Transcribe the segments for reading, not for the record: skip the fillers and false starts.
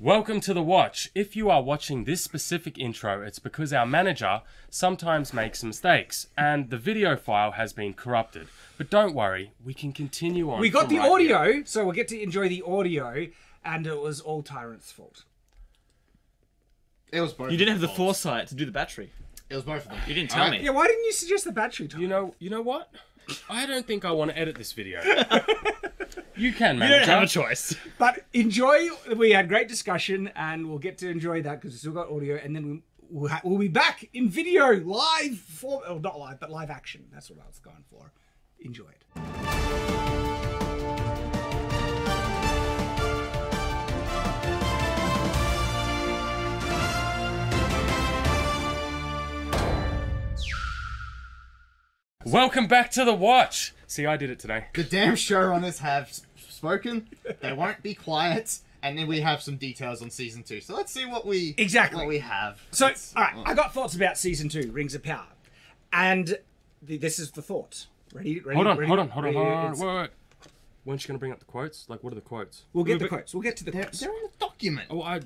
Welcome to The Watch. If you are watching this specific intro, it's because our manager sometimes makes mistakes and the video file has been corrupted. But don't worry, we can continue on. We got the right audio, here. so we'll get to enjoy the audio, and it was all Tyrant's fault. It was both. You didn't have the faults. foresight to do the battery. It was both of them. You didn't tell me. Yeah, why didn't you suggest the battery time? You know what? I don't think I want to edit this video. You can, You manager. don't have a choice. But enjoy. We had great discussion, and we'll get to enjoy that because we still got audio, and then we'll be back in video, live form, or not live, but live action. That's what I was going for. Enjoy it. Welcome back to The Watch. See, I did it today. The damn showrunners have spoken. They won't be quiet. And then we have some details on season 2. So let's see what we have. So, all right, I got thoughts about season 2, Rings of Power, and this is the thoughts. Ready? Hold on. It's- Wait. Weren't you going to bring up the quotes? Like, what are the quotes? We'll get the quotes. We'll get to the They're quotes. in the document. Oh,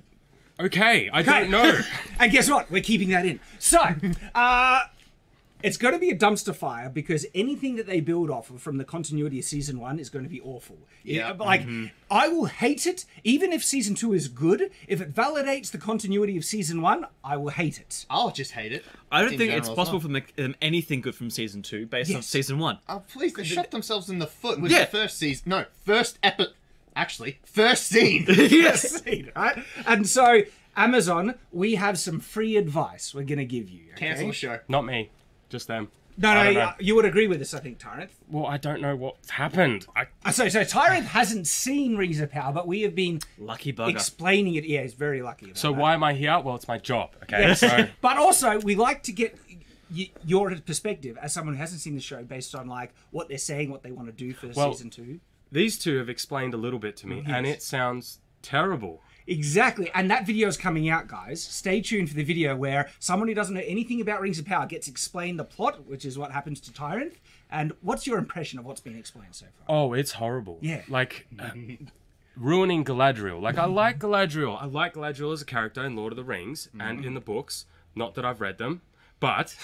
Okay, I don't know. And guess what? We're keeping that in. So, it's going to be a dumpster fire because anything that they build off of from the continuity of season 1 is going to be awful. Yeah. Like, I will hate it, even if season 2 is good. If it validates the continuity of season 1, I will hate it. I'll just hate it. I don't In think it's general as possible well. for make anything good from season 2 based on Yes. season 1. Oh, please, they shot themselves in the foot with Yeah. the first season. No, first scene. Yes. Right? And so, Amazon, we have some free advice we're going to give you. Okay? Cancel the show. Not me. Just them. No, I don't no, know. you would agree with this, I think, Tyrant. Well, I don't know what's happened. So Tyrant hasn't seen Rings of Power, but we have been Lucky bugger. explaining it. Yeah, he's very lucky about So that. why am I here? Well, it's my job. Okay. So But also, we like to get your perspective as someone who hasn't seen the show based on like what they're saying, what they want to do for season 2. these two have explained a little bit to me, and it sounds terrible. Exactly, and that video is coming out, guys. Stay tuned for the video where someone who doesn't know anything about Rings of Power gets explained the plot, which is what happens to Tyrant. And what's your impression of what's been explained so far? Oh, it's horrible. Yeah. Like, ruining Galadriel. Like, I like Galadriel. I like Galadriel as a character in Lord of the Rings and in the books. Not that I've read them, but...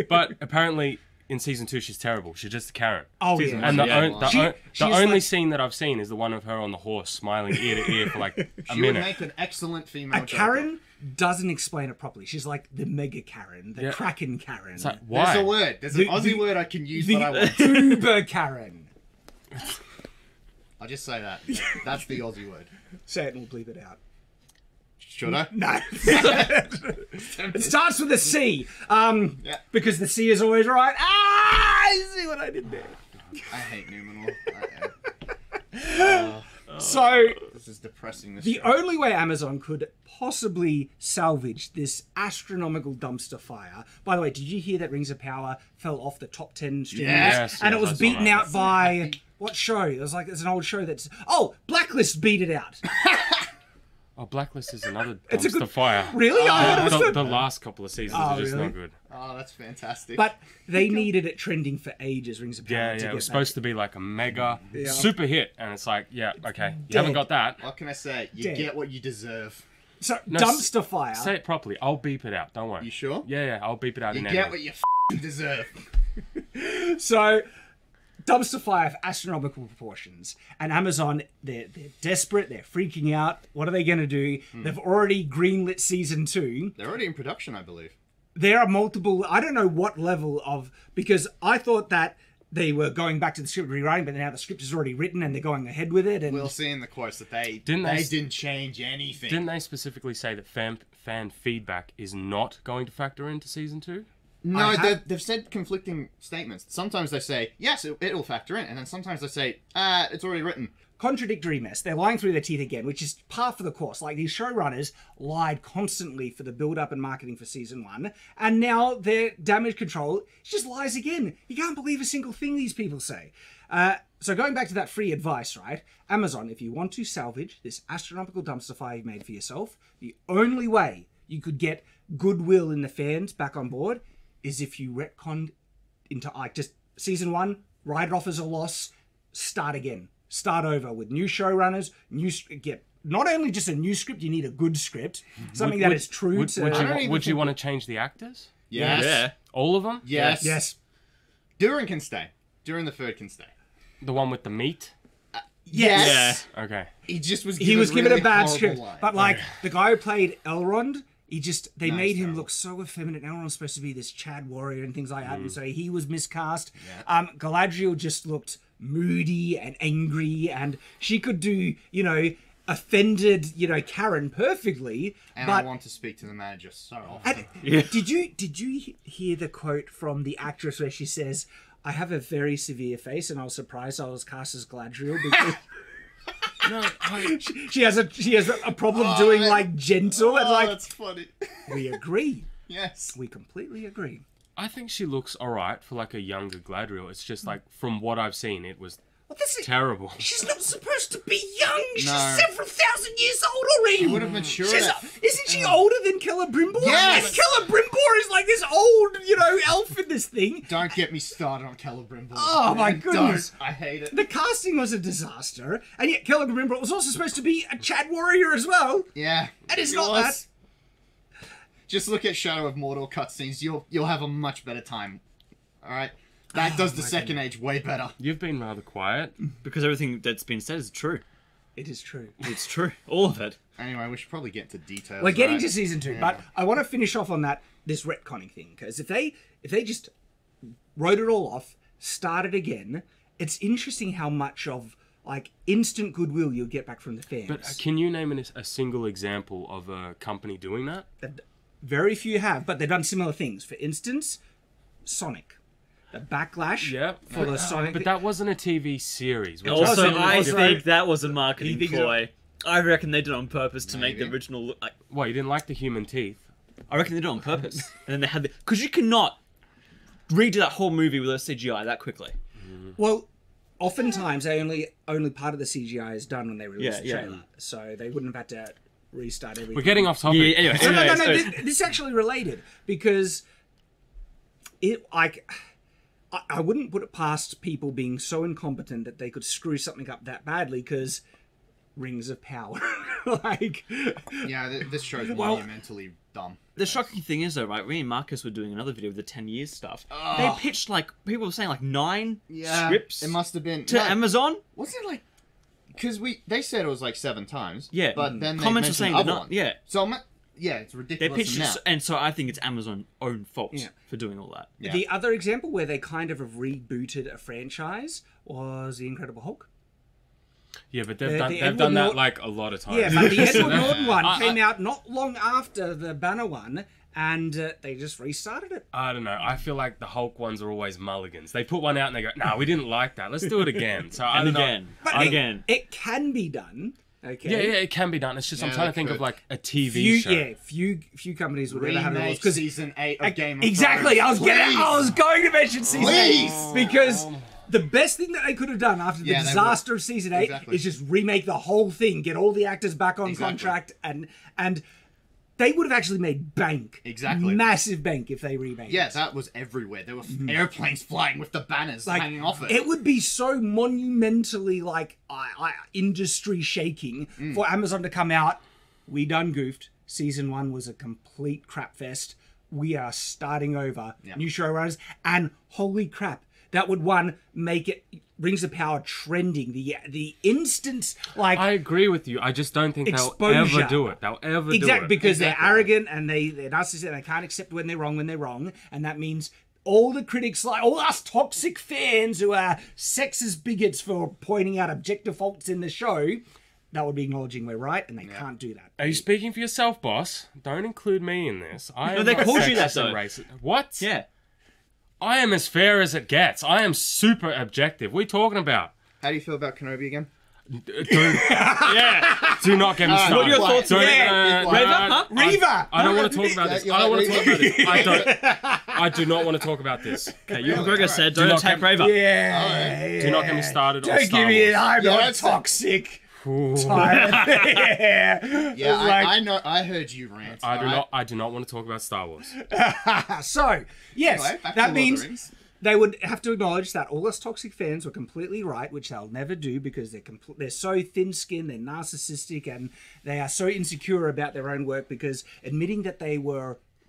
but apparently, in season 2, she's terrible. She's just a Karen. Oh, Season yeah. And the She's only like- scene that I've seen is the one of her on the horse, smiling ear to ear for like a She would minute. make an excellent female A Karen doesn't explain it properly. She's like the Mega Karen, the Yeah. Kraken Karen, It's like, Joker. why? There's a word. There's an Aussie the- word I can use, the but I won't. Uber Karen. I'll just say that. That's the Aussie word. Say it and we'll bleep it out. Should I? No. It starts with a C. Yeah. Because the C is always right. You see what I did there? I hate Numenor. So, This is depressing. This the show. only way Amazon could possibly salvage this astronomical dumpster fire... By the way, did you hear that Rings of Power fell off the top 10 streaming Yes. lists? And it was I saw beaten that. out by... What show? It was like, it's an old show that's... Oh, Blacklist beat it out. Oh, Blacklist is another It's a dumpster good- fire. Really? The last couple of seasons are just really? not good. Oh, that's fantastic. But they needed it trending for ages, Rings of Power. Yeah, to it get was that. supposed to be like a mega super hit, and it's like, yeah, okay, you haven't got that. what can I say? You Dead. get what you deserve. So, No, dumpster fire. Say it properly. I'll beep it out. Don't worry. You sure? Yeah, I'll beep it out You in get editing. what you deserve. So, dumpster fire of astronomical proportions. And Amazon, they're desperate. They're freaking out. What are they going to do? They've already greenlit season 2. They're already in production, I believe. There are multiple... I don't know what level of... Because I thought that they were going back to the script rewriting, but now the script is already written and they're going ahead with it. And We'll see in the quotes that they Didn't didn't change anything. Didn't they specifically say that fan feedback is not going to factor into season 2? No, they've said conflicting statements. Sometimes they say, yes, it'll factor in. And then sometimes they say, it's already written. contradictory mess. They're lying through their teeth again, which is par for the course. Like, these showrunners lied constantly for the build-up and marketing for season 1, and now their damage control just lies again. You can't believe a single thing these people say. So going back to that free advice, right? Amazon, if you want to salvage this astronomical dumpster fire you made for yourself, the only way you could get goodwill in the fans back on board is if you retconned into, like, just season 1, write it off as a loss, start again. Start over with new showrunners, get not only just a new script, you need a good script, something that is true to. Would you want to change the actors? Yes. Yeah. All of them? Yes. Yes. Durin can stay. Durin the Third can stay. The one with the meat? Yes. Okay. He just was. He was given really a bad horrible script, lines. but like the guy who played Elrond, they No, made he's him terrible. look so effeminate. Elrond's supposed to be this Chad warrior and things like that, Mm. and so he was miscast. Galadriel just looked moody and angry, and she could do, offended, Karen perfectly. And but I want to speak to the manager so often. and did you hear the quote from the actress where she says, "I have a very severe face, and I was surprised I was cast as Galadriel because." No, She has a problem doing like gentle and like that's funny. we agree. Yes. We completely agree. I think she looks alright for like a younger Gladriel. It's just like, from what I've seen, it was Well, this is, terrible. she's not supposed to be young. She's No. several thousand years old already. She would have matured. Isn't she older than Celebrimbor? Yes! Celebrimbor is like this old, elf in this thing. Don't get me started on Celebrimbor. Oh, my Don't. goodness. I hate it. The casting was a disaster, and yet Celebrimbor was also supposed to be a Chad warrior as well. Yeah. And it's it not was. Just look at Shadow of Mordor cutscenes. You'll have a much better time. All right. That does the second age way better. You've been rather quiet. Because everything that's been said is true. It is true. It's true. All of it. Anyway, we should probably get into details. We're getting right? to season 2, but I want to finish off on this retconning thing, because if they just wrote it all off, started again, it's interesting how much of like instant goodwill you'll get back from the fans. But can you name a single example of a company doing that? Very few have, but they've done similar things. For instance, Sonic. The backlash for the Sonic. But that wasn't a TV series. which Also, I I think- think that was a marketing You think ploy. I reckon they did it on purpose to make the Maybe. original look like... What, you didn't like the human teeth? I reckon they did it on purpose. And then they had the... Because you cannot redo that whole movie with a CGI that quickly. Well, oftentimes they only part of the CGI is done when they release Yeah, the yeah. trailer, so they wouldn't have had to restart everything. We're getting off topic. Yeah, anyway. No. so- This is actually related because I wouldn't put it past people being so incompetent that they could screw something up that badly because Rings of Power, like. Yeah, this show's Well- monumentally dumb. The shocking thing is, though, right, me and Marcus were doing another video with the 10 years stuff. They pitched, like, people were saying, like, 9 Yeah, scripts it must have been to no, Amazon. Wasn't it like? Because they said it was like 7 times. Yeah. But then they Comments were mentioned saying other they're not- ones. yeah. So yeah, it's They ridiculous. pitched amount. and so I think it's Amazon's own fault Yeah. for doing all that. Yeah. The other example where they kind of have rebooted a franchise was The Incredible Hulk. Yeah, but The they've Edward done that Norton- like a lot of times. Yeah, but the So Edward that- Norton one I- came out not long after the Banner one, and they just restarted it. I don't know. I feel like the Hulk ones are always mulligans. They put one out and they go, "No, we didn't like that. Let's do it again." So I And don't know. again. But Again. it can be done. Okay. Yeah, it can be done. It's just I'm Yeah, trying they to think of could. like a TV show. Few companies would ever have those Remake because season 8 of Game of exactly. Thrones. I was going to mention season Please! 8 because the best thing that they could have done after the Yeah, they disaster of season 8 Exactly. is just remake the whole thing, get all the actors back on Exactly. contract, and they would have actually made bank. Exactly. Massive bank if they remade Yeah, it. that was everywhere. There were airplanes flying with the banners hanging off it. It would be so monumentally like industry shaking for Amazon to come out. We done goofed. Season 1 was a complete crap fest. We are starting over. Yeah. New showrunners, and holy crap, that would make it Rings of Power trending. The instant like I agree with you. I just don't think they'll Exposure. ever do it. They'll ever exactly do it. because Exactly. they're arrogant and they're narcissistic and they can't accept when they're wrong, and that means all the critics, like all us toxic fans who are sexist bigots for pointing out objective faults in the show, that would be acknowledging we're right, and they can't do that. Are you speaking for yourself, boss? Don't include me in this. I am they not called you that, sexist and though. racist. What? Yeah. I am as fair as it gets. I am super objective. What are you talking about? How do you feel about Kenobi again? Yeah. Do not get me started. What are your thoughts? Don't- Yeah. Reva, huh? Reva! I don't want to talk about this. Yeah, I don't want you're to talk about this. I do not want to talk about this. Okay, you and Really? Gregor Alright. said, Do don't not attack get- Raver. Yeah. Do not get me started on Don't Star give me Wars. an I'm Yeah, not that's- toxic. Ooh. yeah. Yeah, Like- I know. I heard you rant. I alright? do not want to talk about Star Wars. So, yes, Anyway, back to that Lord of means the Rings. they would have to acknowledge that all us toxic fans were completely right, which they'll never do because they're so thin-skinned, they're narcissistic, and they are so insecure about their own work because admitting that they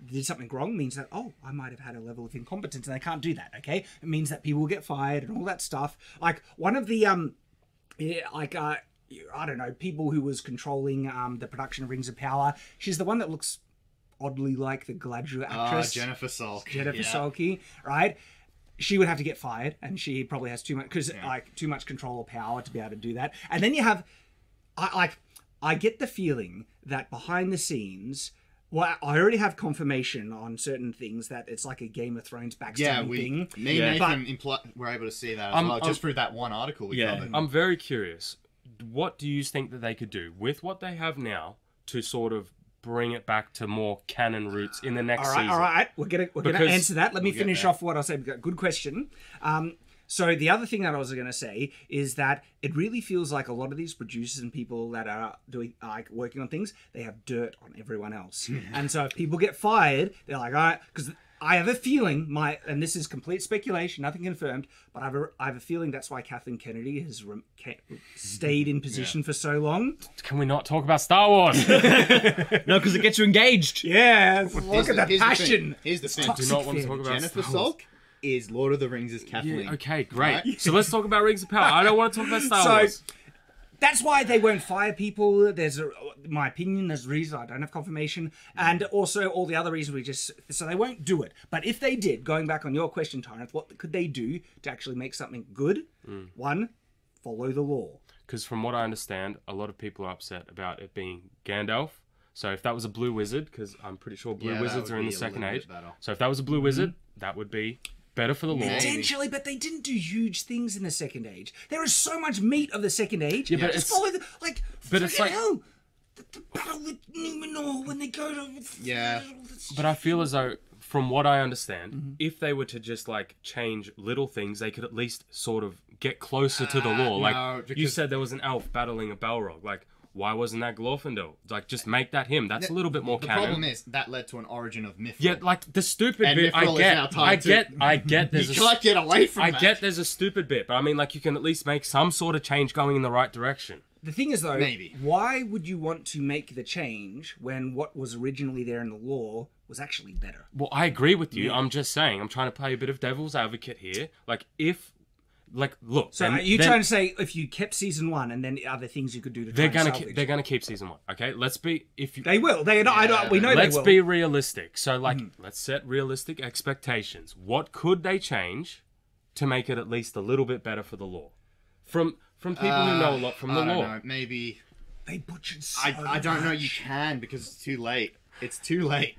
did something wrong means that, oh, I might have had a level of incompetence, and they can't do that, okay? It means that people will get fired and all that stuff. Like, one of the, I don't know, people who was controlling the production of Rings of Power, she's the one that looks oddly like the Galadriel actress. Jennifer Salk. Jennifer Salke, right? She would have to get fired, and she probably has too much control or power to be able to do that. And then you have, I get the feeling that behind the scenes, well, I already have confirmation on certain things that it's like a Game of Thrones backstabbing thing. Me and Nathan were able to see that as well, just through that one article we covered. I'm very curious. What do you think that they could do with what they have now to sort of bring it back to more canon roots in the next season? All right. We're gonna answer that. Let me finish off what I said. Good question. So the other thing that I was going to say is that it really feels like a lot of these producers and people that are doing working on things, they have dirt on everyone else. And so if people get fired, they're like, all right, because I have a feeling, and this is complete speculation, nothing confirmed, but I have a feeling that's why Kathleen Kennedy has stayed in position for so long. Can we not talk about Star Wars? No, because it gets you engaged. Yeah, look at that passion. Here's the thing. I do not want to talk about Jennifer Star Wars. Salk is Lord of the Rings' Kathleen. Yeah, okay, great. Right? So let's talk about Rings of Power. I don't want to talk about Star Wars. That's why they won't fire people. My opinion, there's a reason, I don't have confirmation. And also all the other reasons so they won't do it. But if they did, going back on your question, Tyrant, what could they do to actually make something good? One, follow the law. Because from what I understand, a lot of people are upset about it being Gandalf. So if that was a blue wizard, because I'm pretty sure blue wizards are in the Second Age. So if that was a blue wizard, that would be better for the law. Potentially, but they didn't do huge things in the Second Age. There is so much meat of the Second Age. Yeah, but just follow the But it's like hell, the battle with Numenor when they go to But I feel as though, from what I understand, if they were to just change little things, they could at least sort of get closer to the law. No, you said there was an elf battling a Balrog. Why wasn't that Glorfindel? Just make that him. That's a little bit more canon. The problem is that led to an origin of Mithril. Yeah, the stupid and bit. Mithril I get. There's you can't get away from that. I get. There's a stupid bit, but I mean, you can at least make some sort of change going in the right direction. The thing is, though, Maybe. why would you want to make the change when what was originally there in the law was actually better? Well, I agree with you. I'm just saying. I'm trying to play a bit of devil's advocate here. Look. So are you trying to say if you kept season 1 and then other things you could do to try they're gonna keep season 1. Okay, let's be they will. They not. We know they will. Let's be realistic. So let's set realistic expectations. What could they change to make it at least a little bit better for the law? From people who know a lot from the law. I don't know. Maybe they butchered. I don't know. You can because it's too late. It's too late.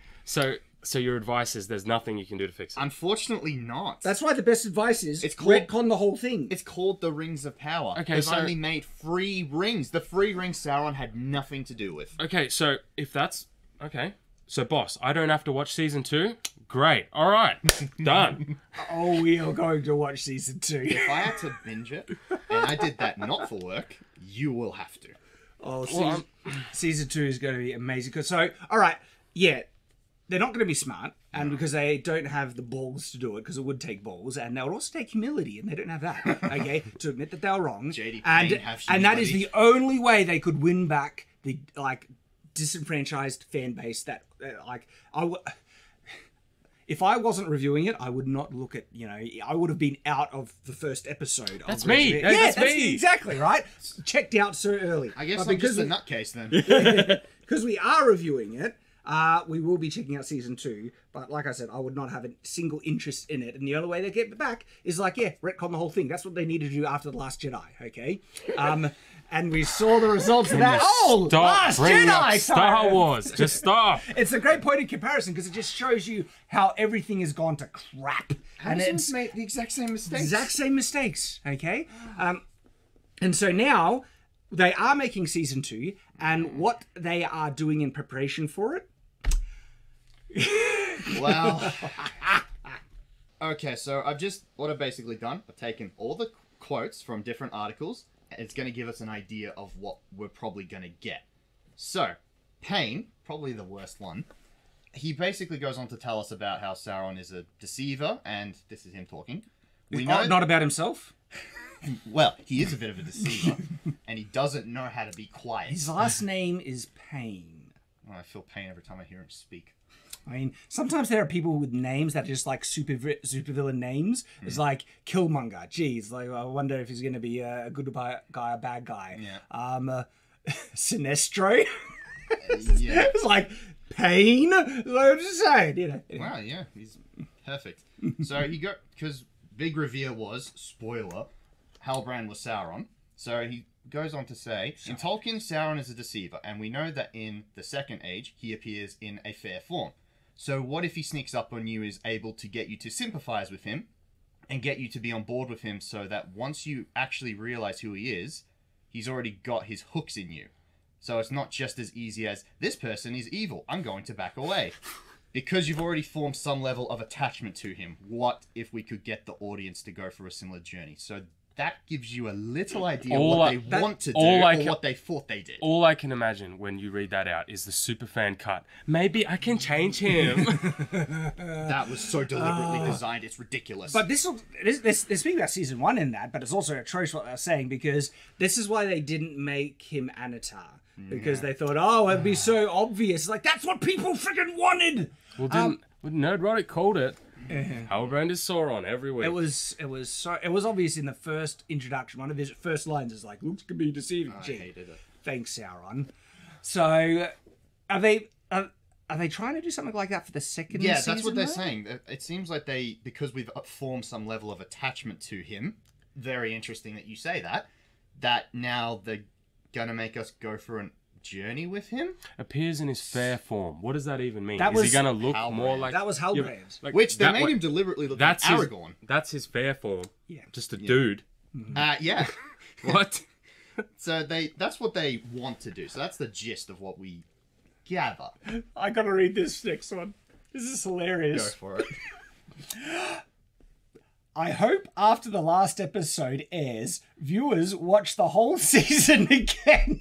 So your advice is there's nothing you can do to fix it? Unfortunately not. That's why the best advice is retcon the whole thing. It's called the Rings of Power. Okay, They've only made 3 rings. The 3 rings Sauron had nothing to do with. Okay, so if that's... Okay. So, boss, I don't have to watch season 2? Great. All right. Done. Oh, we are going to watch season 2. If I had to binge it, and I did that not for work, you will have to. Oh, season 2 is going to be amazing. So, all right. Yeah. They're not going to be smart, and because they don't have the balls to do it, because it would take balls, and they would also take humility, and they don't have that, okay, to admit that they were wrong. JD and that is the only way they could win back the, disenfranchised fan base that, if I wasn't reviewing it, I would not look at, I would have been out of the first episode. That's me. That's me. Exactly, right? Checked out so early. I guess I'm just a nutcase then. Because we are reviewing it, we will be checking out season 2, but like I said, I would not have a single interest in it, and the only way they get it back is retcon the whole thing. That's what they needed to do after The Last Jedi, okay? And we saw the results of that. Oh, Last Jedi! Star Wars, just stop. It's a great point of comparison because it just shows you how everything has gone to crap. And it's made the exact same mistakes. Exact same mistakes, okay? And so now they are making season 2, and what they are doing in preparation for it. Well, okay, so what I've basically done, I've taken all the quotes from different articles, and it's going to give us an idea of what we're probably going to get. So, Pain, probably the worst one, he basically goes on to tell us about how Sauron is a deceiver, and this is him talking. We Oh, know, not about himself. well, he is a bit of a deceiver, and he doesn't know how to be quiet. His last name is Pain. Oh, I feel pain every time I hear him speak. I mean, sometimes there are people with names that are just like supervillain names. It's like Killmonger. Geez, like I wonder if he's going to be a good guy, a bad guy. Yeah. Sinestro. Yeah. It's like Pain. Like I'm just saying, you know. Wow, yeah, he's perfect. So he got, because big reveal was, spoiler, Halbrand was Sauron. So he goes on to say, in Tolkien, Sauron is a deceiver, and we know that in the Second Age, he appears in a fair form. So what if he sneaks up on you, is able to get you to sympathize with him, and get you to be on board with him, so that once you actually realize who he is, he's already got his hooks in you. So it's not just as easy as, this person is evil, I'm going to back away. Because you've already formed some level of attachment to him, what if we could get the audience to go through a similar journey? So that gives you a little idea what they want to do, or what they thought they did. All I can imagine when you read that out is the superfan cut. Maybe I can change him. That was so deliberately designed, it's ridiculous. But they're speaking about season 1 in that, but it's also atrocious what they're saying, because this is why they didn't make him Anatar. Because they thought, oh, it'd be so obvious. Like, that's what people freaking wanted! Well, Nerdrotic called it. Halbrand is Sauron everywhere. It was obvious in the first introduction. One of his first lines is like, "Looks can be deceiving." I hated it. Thanks, Sauron. So, are they trying to do something like that for the second season? Yeah, that's what they're though? saying. It seems like because we've formed some level of attachment to him, very interesting that you say that now they're gonna make us go through a journey with him. Appears in his fair form. What does that even mean? That Is he was going to look Halbrand. more like... That was Halbrand. like, Which they that made wa- him deliberately look like that's his, Aragorn. That's his fair form. Yeah. Just a dude. Yeah. What? So that's what they want to do. So that's the gist of what we gather. I gotta read this next one. This is Go hilarious. for it. I hope after the last episode airs, viewers watch the whole season again.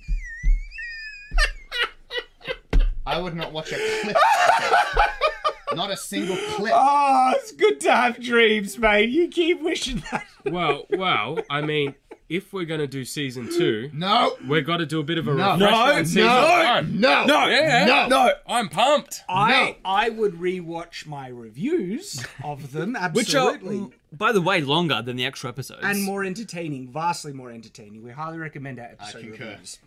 I would not watch a clip. Not a single clip. Oh, it's good to have dreams, mate. You keep wishing that. Well, I mean, if we're going to do season 2, No. we've got to do a bit of a No. refresher No. on season No. 1. No. Yeah. No. I'm pumped. I would rewatch my reviews of them, Which are, absolutely. by the way, longer than the extra episodes. And more entertaining, vastly more entertaining. We highly recommend our episode concur. reviews.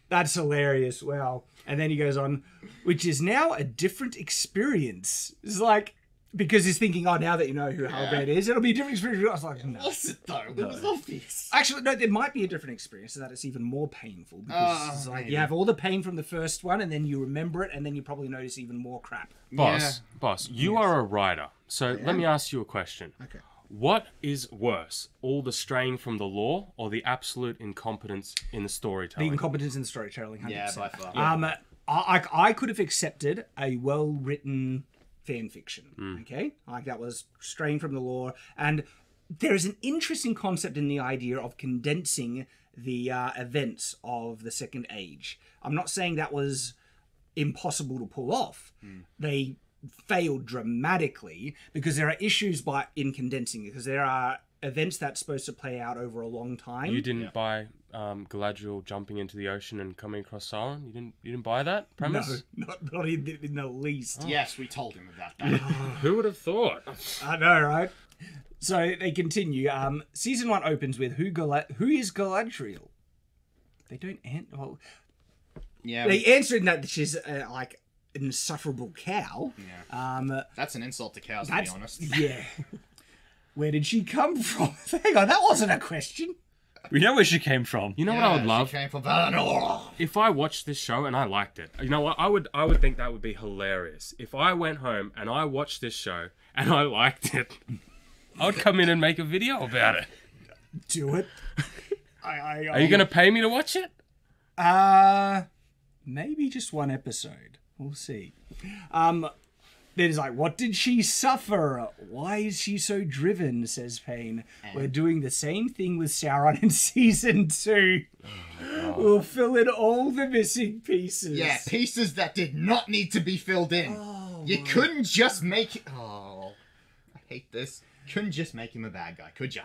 That's hilarious. Wow. And then he goes on, which is now a different experience. It's like, because he's thinking, oh, now that you know who Halbrand is, it'll be a different experience. I was like, no. Was it though? It was obvious. Actually, no, there might be a different experience, so that it's even more painful. Because it's like you have all the pain from the first one, and then you remember it, and then you probably notice even more crap. Boss, you are a writer. So let me ask you a question. Okay. What is worse, all the straying from the law or the absolute incompetence in the The storytelling? incompetence in storytelling, 100%. Yeah, by far. I could have accepted a well-written fan fiction, okay? Like that was straying from the law. And there is an interesting concept in the idea of condensing the events of the Second Age. I'm not saying that was impossible to pull off. They failed dramatically because there are issues in condensing it, because there are events that's supposed to play out over a long time. You didn't buy Galadriel jumping into the ocean and coming across Sauron? You didn't buy that premise? No, not in the least. Yes, we told him about that. Who would have thought? I know, right? So they continue. Season 1 opens with who is Galadriel? They don't answer. Well, Yeah. they answer in that she's like an insufferable cow. Yeah. That's an insult to cows, to be honest. Yeah. Where did she come from? Hang on, that wasn't a question. we know where she came from. You know what I would love? She came from Valinor. If I watched this show and I liked it, you know what? I would think that would be hilarious. If I went home and I watched this show and I liked it, I would come in and make a video about it. Do it. Are you going to pay me to watch it? Maybe just one episode. We'll see. Then it's like, what did she suffer? Why is she so driven, says Payne. We're doing the same thing with Sauron in season 2. We'll fill in all the missing pieces. Yeah, pieces that did not need to be filled in. You couldn't just make it... Oh, I hate this. Couldn't just make him a bad guy, could ya?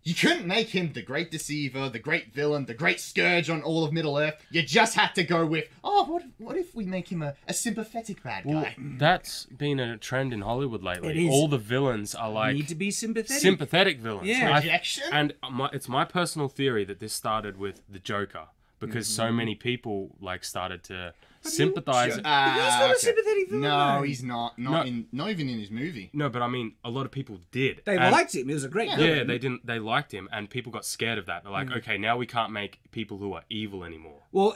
You couldn't make him the great deceiver, the great villain, the great scourge on all of Middle-earth. You just had to go with, what if we make him a sympathetic bad guy? Well, that's been a trend in Hollywood lately. It is. All the villains are like Need to be sympathetic. sympathetic villains. Yeah. Projection? And it's my personal theory that this started with the Joker because so many people like started to sympathize. He's not a sympathetic villain. No, though. he's not. Not even in his movie. No, but I mean, a lot of people did. They And- liked him. He was a great villain. Yeah, they didn't. They liked him, and people got scared of that. They're like, okay, now we can't make people who are evil anymore. Well,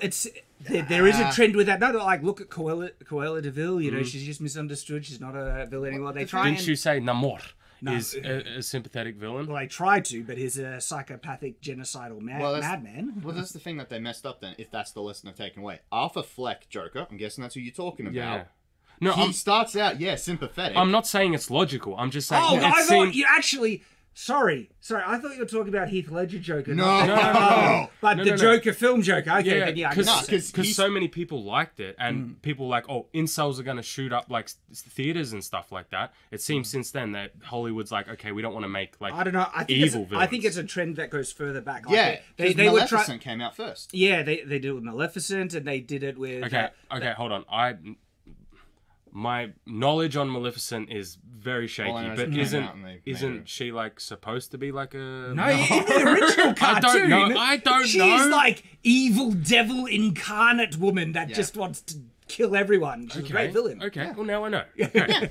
there is a trend with that. No, like, look at Cruella de Vil. You know, she's just misunderstood. She's not a villain anymore. They try Didn't you say Namor No. is a sympathetic villain? Well, they tried to, but he's a psychopathic, genocidal madman. Well, that's the thing that they messed up then, if that's the lesson they're taking away. Arthur Fleck, Joker, I'm guessing that's who you're talking about. Yeah. No, He starts out, sympathetic. I'm not saying it's logical. I'm just saying Oh, it I thought seemed. you actually... Sorry. I thought you were talking about Heath Ledger Joker. No. not- But No, the no. Joker film Joker. Okay, Yeah, then yeah, I can see. because so many people liked it, and people were like, oh, incels are going to shoot up like theaters and stuff like that. It seems since then that Hollywood's like, okay, we don't want to make like I don't know. I think evil I villains. think it's a trend that goes further back. Like, Yeah, they they would try. Maleficent came out first. Yeah, they did it with Maleficent, and they did it with. Okay, hold on. My knowledge on Maleficent is very shaky, All I know is but it came out and they made isn't it. she like supposed to be like a? No, in the original cartoon, I don't know. She's like evil devil incarnate woman that just wants to kill everyone. She's a great villain. Okay, well now I know. Okay.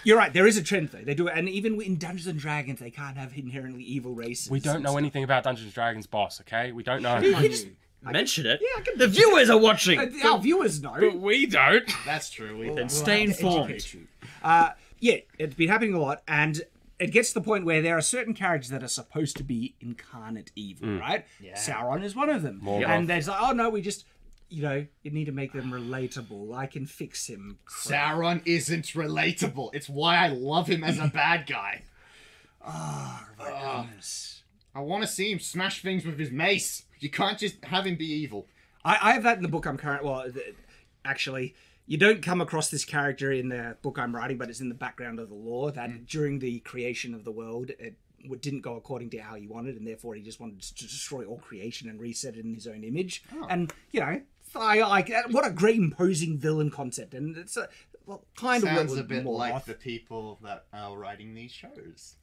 You're right. There is a trend though. They do it, and even in Dungeons and Dragons, they can't have inherently evil races. We don't know anything about Dungeons and Dragons, boss. Okay, we don't know. Mention it. Yeah, the viewers are watching. Our viewers know. But we don't. That's true. Then stay informed. Yeah, it's been happening a lot, and it gets to the point where there are certain characters that are supposed to be incarnate evil, right? Yeah. Sauron is one of them. And there's like, oh no, we just, you need to make them relatable. I can fix him. Sauron isn't relatable. It's why I love him as a bad guy. Oh, my goodness. I want to see him smash things with his mace. You can't just have him be evil. I have that in the book I'm currently... Well, actually, you don't come across this character in the book I'm writing, but it's in the background of the lore that during the creation of the world, it didn't go according to how he wanted, and therefore he just wanted to destroy all creation and reset it in his own image. And, I like what a great imposing villain concept, and it's kind of Sounds a bit more like off. the people that are writing these shows.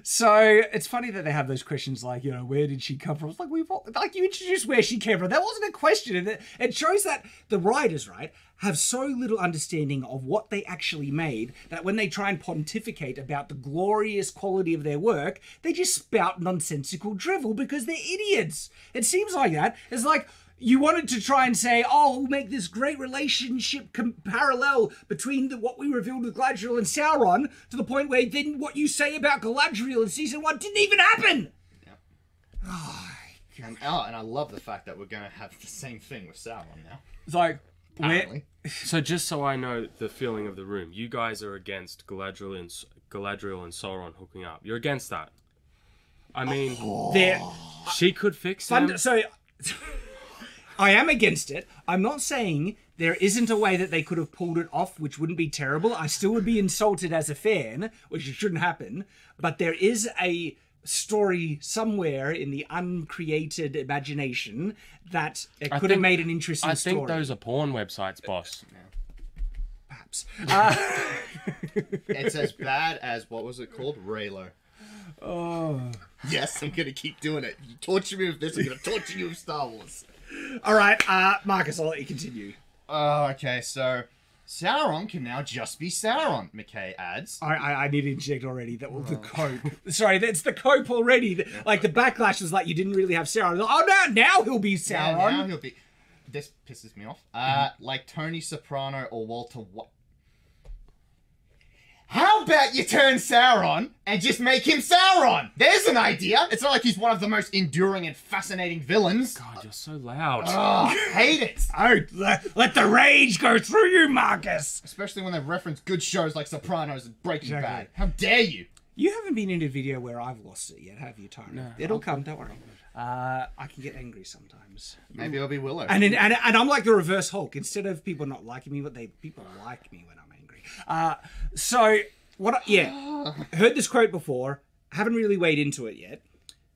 So it's funny that they have those questions like, where did she come from? It's like you introduced where she came from. That wasn't a question. And it shows that the writers, right, have so little understanding of what they actually made that when they try and pontificate about the glorious quality of their work, they just spout nonsensical drivel because they're idiots. It seems like that. It's like, you wanted to try and say, oh, we'll make this great relationship parallel between what we revealed with Galadriel and Sauron to the point where then what you say about Galadriel in season 1 didn't even happen. Yep. And I love the fact that we're going to have the same thing with Sauron now. It's like, Apparently. So just so I know the feeling of the room, you guys are against Galadriel and Sauron hooking up. You're against that. I mean, she could fix them. So, I am against it. I'm not saying there isn't a way that they could have pulled it off, which wouldn't be terrible. I still would be insulted as a fan, which shouldn't happen. But there is a story somewhere in the uncreated imagination that it could have made an interesting story. I think those are porn websites, boss. Perhaps. It's as bad as, what was it called? Raylo. Oh. Yes, I'm going to keep doing it. You torture me with this, I'm going to torture you with Star Wars. All right, Marcus, I'll let you continue. Okay, so Sauron can now just be Sauron, McKay adds. I need to interject already. That was the cope. Sorry, that's the cope already. Like, the backlash was like, you didn't really have Sauron. Oh, no, now he'll be Sauron. Yeah, now he'll be... This pisses me off. Like Tony Soprano or Walter White. how about you turn Sauron and just make him Sauron? There's an idea. It's not like he's one of the most enduring and fascinating villains. God, you're so loud. Oh, hate it. Oh, let the rage go through you, Marcus. Especially when they reference good shows like Sopranos and Breaking Exactly. Bad. How dare you? You haven't been in a video where I've lost it yet, have you, Tony? No. It'll come, don't worry. I can get angry sometimes. Maybe I'll be Willow. And I'm like the reverse Hulk. Instead of people not liking me, people like me when I'm angry. So heard this quote before. Haven't really weighed into it yet.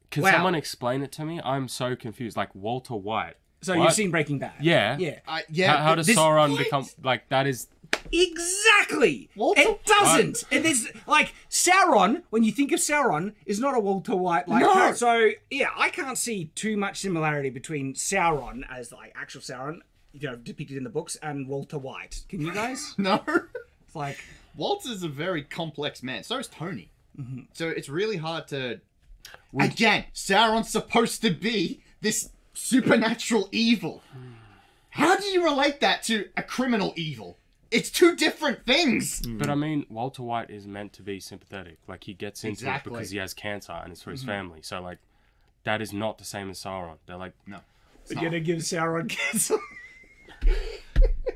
Can Wow. someone explain it to me? I'm so confused. Like Walter White. So What? you've seen Breaking Bad? Yeah. Yeah. How does this- Sauron what? become like that? Is Exactly. Walter It doesn't. And there's like Sauron. When you think of Sauron, is not a Walter White like. No. So yeah, I can't see too much similarity between Sauron as like actual Sauron, depicted in the books, and Walter White. Can you guys? No. It's like Walter's a very complex man. So is Tony. So it's really hard to... Again, Sauron's supposed to be this supernatural evil. How do you relate that to a criminal evil? It's two different things. but I mean, Walter White is meant to be sympathetic. Like he gets into Exactly. it because he has cancer and it's for his family. So like, that is not the same as Sauron. They're like, No. you're gonna give Sauron cancer.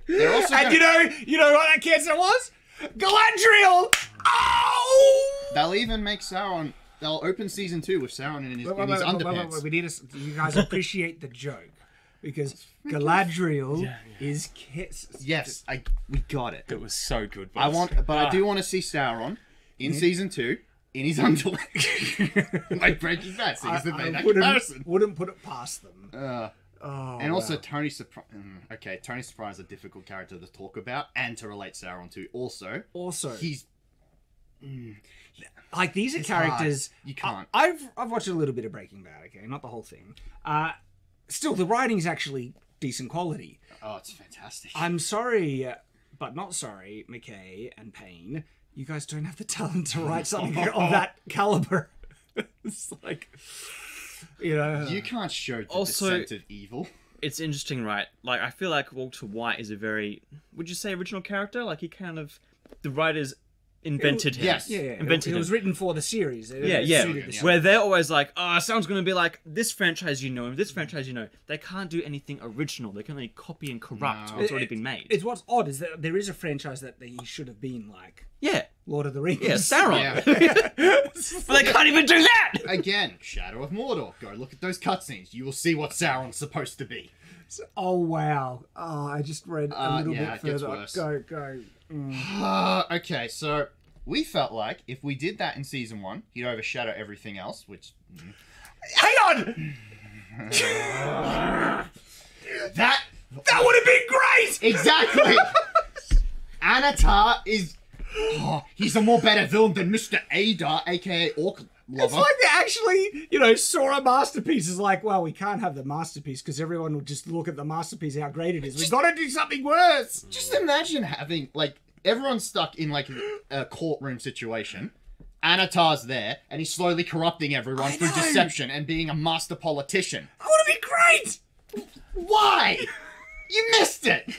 They're also And gonna- you know what that cancer was? Galadriel. Oh! They'll even make Sauron... They'll open season 2 with Sauron in his underpants. We need to. You guys appreciate the joke because Galadriel is kiss. Yes, we got it. it was so good. I do want to see Sauron in season 2 in his underwear. Like Breaking Bad. See, it's the that comparison. Wouldn't put it past them. And also Tony Soprano. Okay, Tony Soprano is a difficult character to talk about and to relate Sauron to. Also, he's like these are it's characters. hard. You can't. I've watched a little bit of Breaking Bad. Okay, not the whole thing. Still, the writing's actually decent quality. Oh, it's fantastic. I'm sorry, but not sorry, McKay and Payne. You guys don't have the talent to write something of that caliber. It's like, You can't show the Also- descent of evil. It's interesting, right? Like, I feel like Walter White is a very, would you say, original character? Like, he kind of, the writers invented him. yes. Yeah, Invented it was him. written for the series. It Yeah. suited the Where they're always like, someone's going to be like, this franchise and this franchise They can't do anything original. They can only copy and corrupt No. what's already been made. It's what's odd is that there is a franchise that he should have been like Yeah. Lord of the Rings. Yeah, Sauron. Yeah. But they can't even do that! Again, Shadow of Mordor. Go look at those cutscenes. You will see what Sauron's supposed to be. Oh wow! Oh, I just read a little yeah, bit it gets further. worse. Go. Okay, so we felt like if we did that in season 1, he'd overshadow everything else, which... Hang on! That That would have been great! Exactly! Anatar is... Oh, he's a more better villain than Mr. Adar, aka Orc Lover. It's like they actually, saw a masterpiece. Is like, well, we can't have the masterpiece because everyone will just look at the masterpiece how great it is. We've got to do something worse. Just imagine having, everyone's stuck in, a courtroom situation. Anatar's there, and he's slowly corrupting everyone through know. deception and being a master politician. That would have been great! Why? You missed it!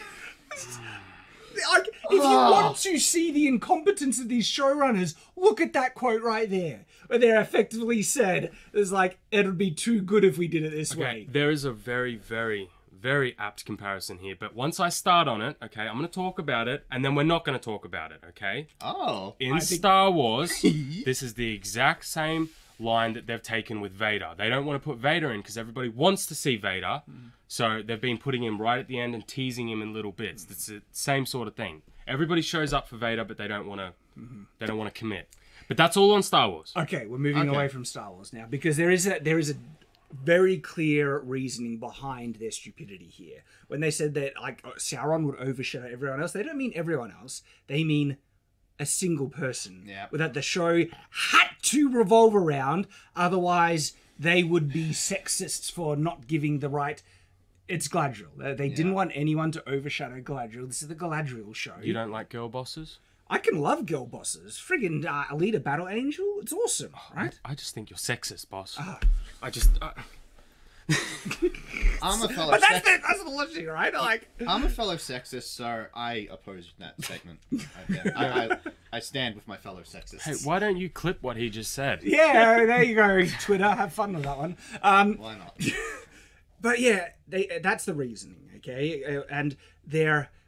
Like, if you want to see the incompetence of these showrunners, look at that quote right there. Where they're effectively said, it's like, it would be too good if we did it this way. there is a very, very, very apt comparison here. But once I start on it, okay, I'm going to talk about it, and then we're not going to talk about it, okay? Oh. In Star Wars, this is the exact same line that they've taken with Vader. They don't want to put Vader in because everybody wants to see Vader. So they've been putting him right at the end and teasing him in little bits. It's the same sort of thing. Everybody shows up for Vader, but they don't want to. They don't want to commit. But that's all on Star Wars. Okay, we're moving away from Star Wars now because there is a very clear reasoning behind their stupidity here. When they said that Sauron would overshadow everyone else, they don't mean everyone else. They mean a single person. Yeah. That the show had to revolve around, otherwise they would be sexists for not giving the right. It's Galadriel. They didn't want anyone to overshadow Galadriel. This is the Galadriel show. You don't like girl bosses? I can love girl bosses. Friggin' Alita Battle Angel. It's awesome, right? I just think you're sexist, boss. I'm a fellow But that's the logic, right? I'm a fellow sexist, so I oppose that statement. I stand with my fellow sexists. Hey, why don't you clip what he just said? Yeah, there you go, Twitter. Have fun with that one. Why not? But yeah, that's the reasoning, okay? And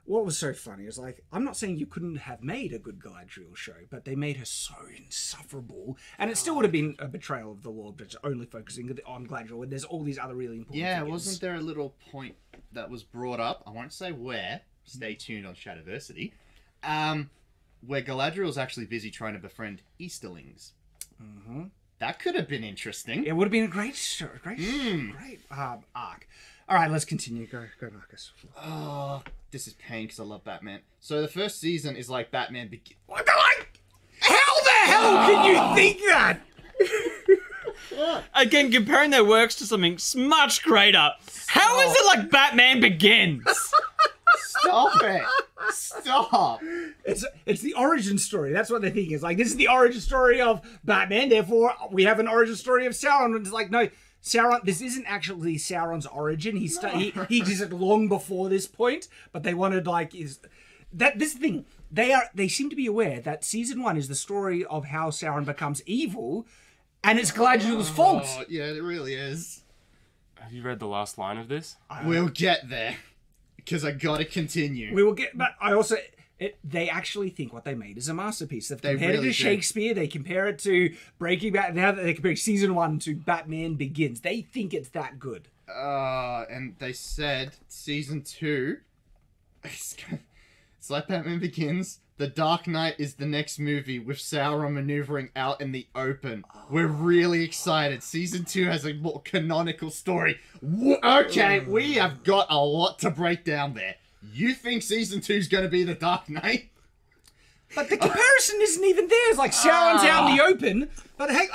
what was so funny is like, I'm not saying you couldn't have made a good Galadriel show, but they made her so insufferable, and it still would have been a betrayal of the Lord, but only focusing on Galadriel, when there's all these other really important figures. Wasn't there a little point that was brought up? I won't say where. Stay tuned on Shadiversity. Where Galadriel's actually busy trying to befriend Easterlings. Mm-hmm. That could have been interesting. It would have been a great show, great arc. All right, let's continue. Go, Marcus. Oh, this is pain because I love Batman. So the first season is like Batman begins. What the How the hell can you think that? Again, comparing their works to something much greater. How is it like Batman Begins? Stop it! Stop! It's the origin story. That's what they're thinking. It's like, this is the origin story of Batman, therefore we have an origin story of Sauron. And it's like, no, Sauron, this isn't actually Sauron's origin. He existed long before this point, but they wanted this thing. They seem to be aware that season 1 is the story of how Sauron becomes evil, and it's Galadriel's fault. Oh, yeah, it really is. Have you read the last line of this? We'll get there. Because I gotta continue. We will get, but I also, they actually think what they made is a masterpiece. They've compared it to Shakespeare. They compare it to Breaking Bad. Now that they compare season 1 to Batman Begins, they think it's that good. And they said season 2, it's like Batman Begins. The Dark Knight is the next movie with Sauron maneuvering out in the open. We're really excited. Season 2 has a more canonical story. Okay, we have got a lot to break down there. You think season 2 is going to be the Dark Knight? But the comparison isn't even there. It's like Sauron's out in the open. But hey,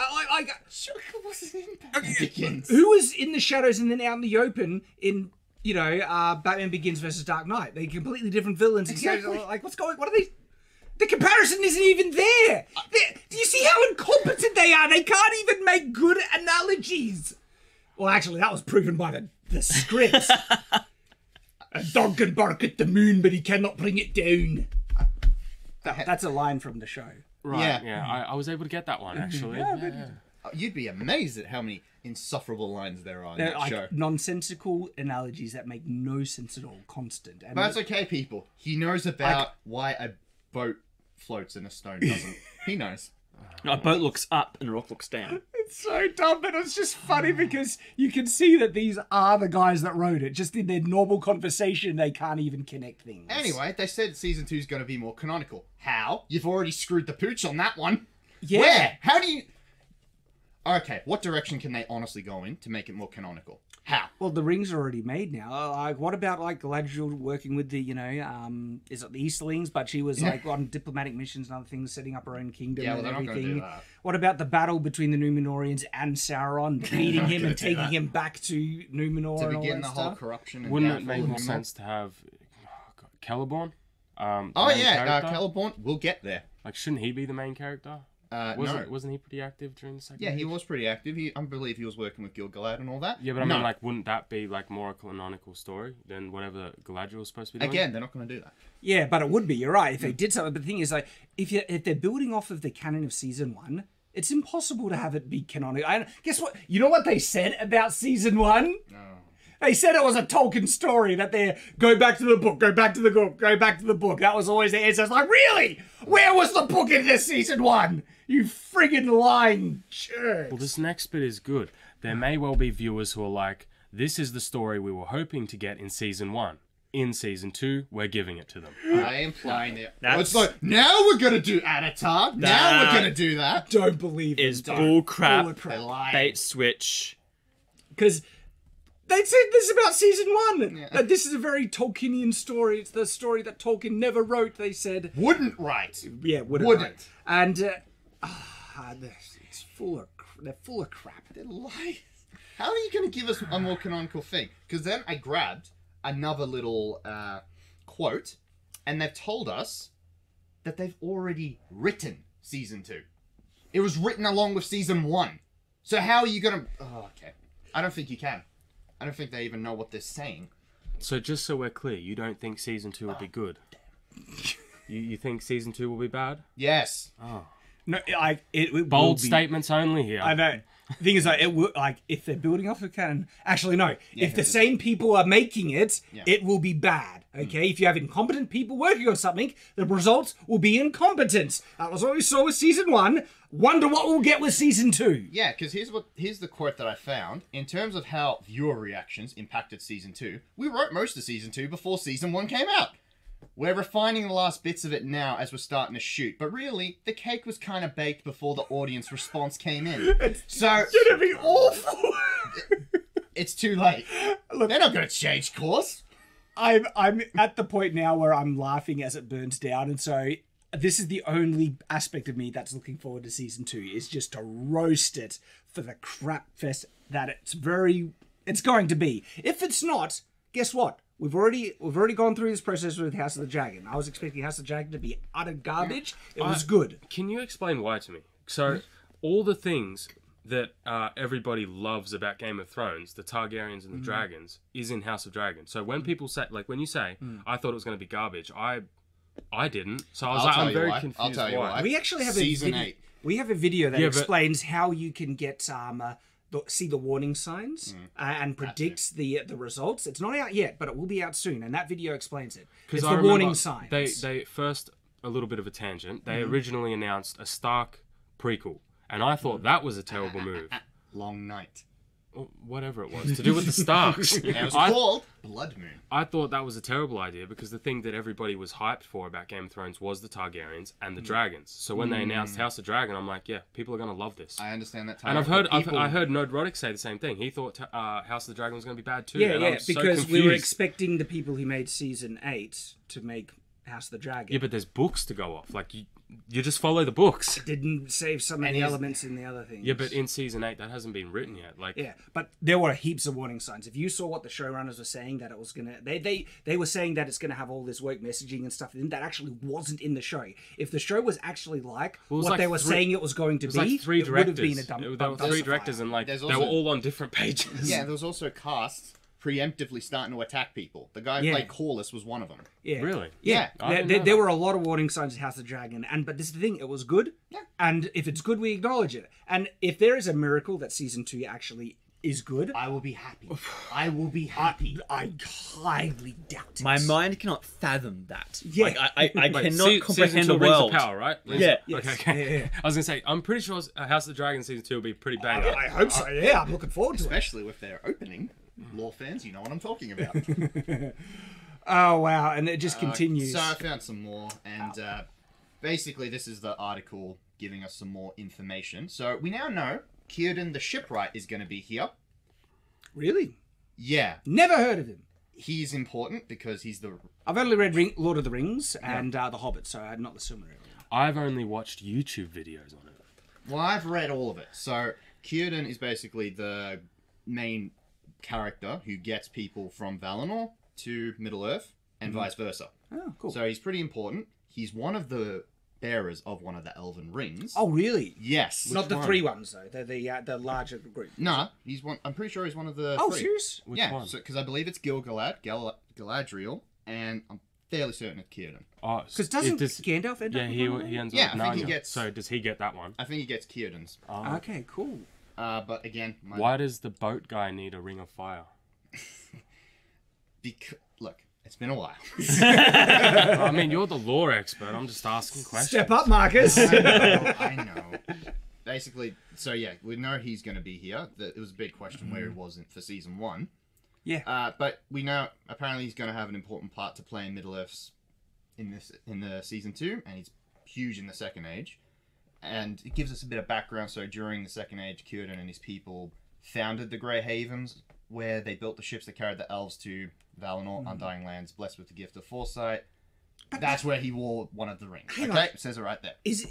wasn't in Batman Begins. Who was in the shadows and then out in the open in, Batman Begins versus Dark Knight? They're completely different villains. Exactly. Like, what are these? The comparison isn't even there. Do you see how incompetent they are? They can't even make good analogies. Well, actually, that was proven by the script. A dog can bark at the moon, but he cannot bring it down. That's a line from the show. Right, yeah. I was able to get that one, actually. You'd be amazed at how many insufferable lines there are in They're that show. Nonsensical analogies that make no sense at all, constant. And But that's okay, people. He knows about why a boat floats and a stone doesn't. He knows. A boat looks up and a rock looks down. It's so dumb, but it's just funny because you can see that these are the guys that wrote it. Just in their normal conversation, they can't even connect things. Anyway, they said season 2 is going to be more canonical. How? You've already screwed the pooch on that one. Yeah. Where? How do you... Okay, what direction can they honestly go in to make it more canonical? How? Well, the rings are already made now. Like, what about like Galadriel working with the, is it the Easterlings? But she was like on diplomatic missions and other things, setting up her own kingdom and they're everything. not going to do that. What about the battle between the Numenorians and Sauron, defeating him and taking him back to Numenor To and all begin that the whole stuff? corruption and Wouldn't it downfall make of more Numenor? sense to have Celeborn? Celeborn. We'll get there. Like, shouldn't he be the main character? No. Wasn't he pretty active during the second? Yeah, he was pretty active. I believe he was working with Gil-galad and all that. Yeah, but I mean, like, wouldn't that be like more a canonical story than whatever Galadriel was supposed to be doing? Again, they're not going to do that. Yeah, but it would be. You're right. If they did something, but the thing is, like, if they're building off of the canon of season 1, it's impossible to have it be canonical. And guess what? You know what they said about season 1? No. They said it was a Tolkien story, that they go back to the book, go back to the book, go back to the book. That was always the answer. It's like, really? Where was the book in this season 1? You friggin' lying jerks. Well, this next bit is good. There may well be viewers who are like, this is the story we were hoping to get in season 1. In season 2, we're giving it to them. I am implying it. It's like, now we're going to do Avatar. Now we're going to do that. Don't believe it. Is bull crap. They're lying. Bait switch. Because they said this about season 1. Yeah. That this is a very Tolkienian story. It's the story that Tolkien never wrote, they said. Wouldn't write. Yeah, wouldn't. Write. And it's they're full of crap. They're lying. How are you going to give us a more canonical thing? Because then I grabbed another little quote, and they've told us that they've already written season 2. It was written along with season 1. So how are you going to... Oh, okay. I don't think you can. I don't think they even know what they're saying. So just so we're clear, you don't think season 2 would be good? You think season 2 will be bad? Yes. No, it will Bold be, statements only here. I know. The thing is, like, it will, like, if they're building off the canon. Actually, no. If the same people are making it, it will be bad. Okay, if you have incompetent people working on something, the results will be incompetence. That was what we saw with season 1. Wonder what we'll get with season 2. Yeah, because here's the quote that I found. In terms of how viewer reactions impacted season 2, we wrote most of season 2 before season 1 came out. We're refining the last bits of it now as we're starting to shoot, but really, the cake was kind of baked before the audience response came in. So It's gonna be awful. it's too late. Look, They're not going to change course. I'm at the point now where I'm laughing as it burns down, and so this is the only aspect of me that's looking forward to season 2 is just to roast it for the crap fest that it's going to be. If it's not, guess what? We've already gone through this process with House of the Dragon. I was expecting House of the Dragon to be utter garbage. It was good. Can you explain why to me? So, all the things that everybody loves about Game of Thrones, the Targaryens and the dragons, is in House of Dragon. So when people say, like when you say, I thought it was going to be garbage, I didn't. So I was I'm very confused. I'll tell you why. We actually have Season a video. 8. We have a video that explains how you can get see the warning signs and predicts the results. It's not out yet, but it will be out soon, and that video explains it. It's the warning signs. They first, a little bit of a tangent. They originally announced a Stark prequel, and I thought that was a terrible move. Long Night. Whatever it was, to do with the Starks. It was called Blood Moon. I thought that was a terrible idea because the thing that everybody was hyped for about Game of Thrones was the Targaryens and the dragons. So when they announced House of Dragon, I'm like, yeah, people are going to love this. I understand that. And I heard Nodrotic say the same thing. He thought House of the Dragon was going to be bad too. Yeah, because we were expecting the people who made season 8 to make House of the Dragon. Yeah, but there's books to go off. Like you just follow the books. Didn't save some of the elements in the other things. Yeah, but in season 8 that hasn't been written yet. Like yeah, but there were heaps of warning signs. If you saw what the showrunners were saying, that it was gonna, they were saying that it's gonna have all this woke messaging and stuff, and that actually wasn't in the show. If the show was actually like what they were saying it was going to be, like 3 it would have been a dump. There were 3 directors, and like they were all on different pages. Yeah, there was also casts preemptively starting to attack people. The guy who played Corlys was one of them. Yeah. Really? Yeah. There were a lot of warning signs in House of Dragon, but this is the thing, it was good. Yeah. And if it's good, we acknowledge it. And if there is a miracle that season 2 actually is good, I will be happy. I will be happy. I highly doubt it. My mind cannot fathom that. Yeah. Like, I cannot Season comprehend 2 the Rings world. of Power, right? Yeah. Okay. Yeah. I was gonna say, I'm pretty sure House of the Dragon season 2 will be pretty bang up. I hope so. Yeah, I'm looking forward to it. Especially with their opening. Lore fans, you know what I'm talking about. Oh, wow. And it just continues. So I found some more, and basically this is the article giving us some more information. So we now know Círdan the Shipwright is going to be here. Really? Yeah. Never heard of him. He's important because he's the... I've only read Lord of the Rings and The Hobbit, so not the Silmarillion. I've only watched YouTube videos on it. Well, I've read all of it. So Círdan is basically the main character who gets people from Valinor to Middle-earth and vice versa. Oh, cool. So he's pretty important. He's one of the bearers of one of the Elven rings. Oh, really? Yes. Not the 3 ones, though. They're the larger group. Nah, he's one. I'm pretty sure he's one of the 3. Serious? Which Yeah, one? because I believe it's Gil-galad, Galadriel, and I'm fairly certain it's Círdan. Oh, Because doesn't Gandalf end up with one of them? he ends Yeah, up with I think he Narnia. gets- So does he get that one? I think he gets Círdan's. Okay, cool. But again, Why does the boat guy need a ring of fire? Look, it's been a while. I mean, you're the lore expert. I'm just asking questions. Step up, Marcus. I know. Basically, so yeah, we know he's going to be here. It was a big question where he wasn't for season 1. Yeah. But we know apparently he's going to have an important part to play in Middle-earth's in the season 2, and he's huge in the Second Age. And it gives us a bit of background. So during the Second Age, Círdan and his people founded the Grey Havens, where they built the ships that carried the elves to Valinor, Undying Lands, blessed with the gift of foresight. That's where he wore one of the rings. Hang Okay, on. it says it right there. Is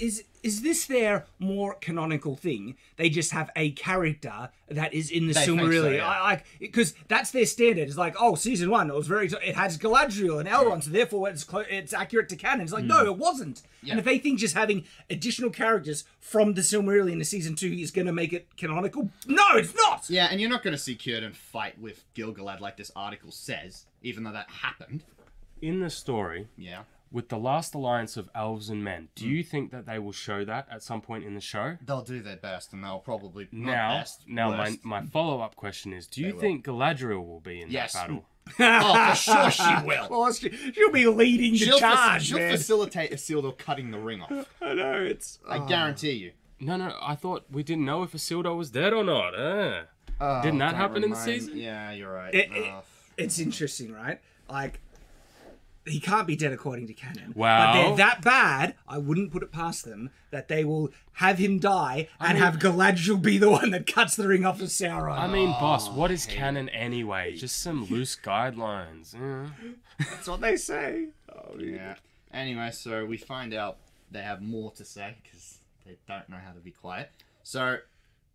this their more canonical thing? They just have a character that is in the They think so, Silmarillion. yeah. Because that's their standard. It's like, oh, season 1, it has Galadriel and Elrond, so therefore it's accurate to canon. It's like, no, it wasn't. Yeah. And if they think just having additional characters from the Silmarillion in season 2 is going to make it canonical, no, it's not. Yeah, and you're not going to see Círdan fight with Gil-galad like this article says, even though that happened. In the story, Yeah. with the last alliance of elves and men, do you think that they will show that at some point in the show? They'll do their best, and they'll probably Now, worst. my follow-up question is, do you think Galadriel will be in that battle? Oh, for sure she will. Well, she'll be leading the charge, She'll man. facilitate Isildur cutting the ring off. I know, it's... I guarantee you. No, I thought we didn't know if Isildur was dead or not. Didn't that happen in the season? Yeah, you're right. It's interesting, right? Like, he can't be dead according to canon. Well... But they're that bad, I wouldn't put it past them, that they will have him die and have Galadriel be the one that cuts the ring off of Sauron. I mean, boss, what is canon anyway? Just some loose guidelines. That's what they say. Oh, yeah. Anyway, so we find out they have more to say, because they don't know how to be quiet. So,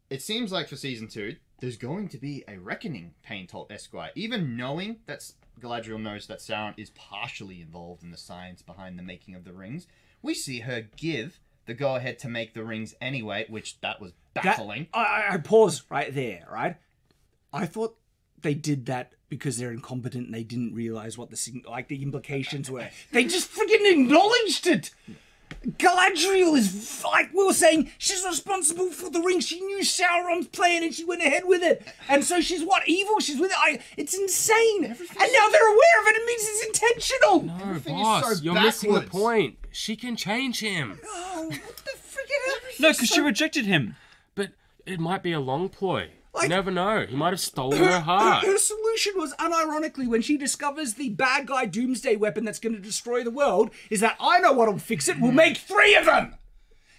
it seems like for Season 2, there's going to be a reckoning, Payne told Esquire. Even knowing that Galadriel knows that Sauron is partially involved in the science behind the making of the rings, we see her give the go-ahead to make the rings anyway, which that was baffling. I pause right there, right? I thought they did that because they're incompetent and they didn't realize what the implications were. They just freaking acknowledged it! Galadriel is, like we were saying, she's responsible for the ring. She knew Sauron's plan and she went ahead with it. And so she's what, evil? She's with it. It's insane. And now they're aware of it. It means it's intentional. No, Everything boss, is so you're missing the backwards. point. She can change him. Oh, what the freaking... No, because she rejected him. But it might be a long ploy. Like- You never know. He might have stolen her heart. Her solution was, unironically, when she discovers the bad guy doomsday weapon that's going to destroy the world, is that I know what'll fix it. We'll make 3 of them.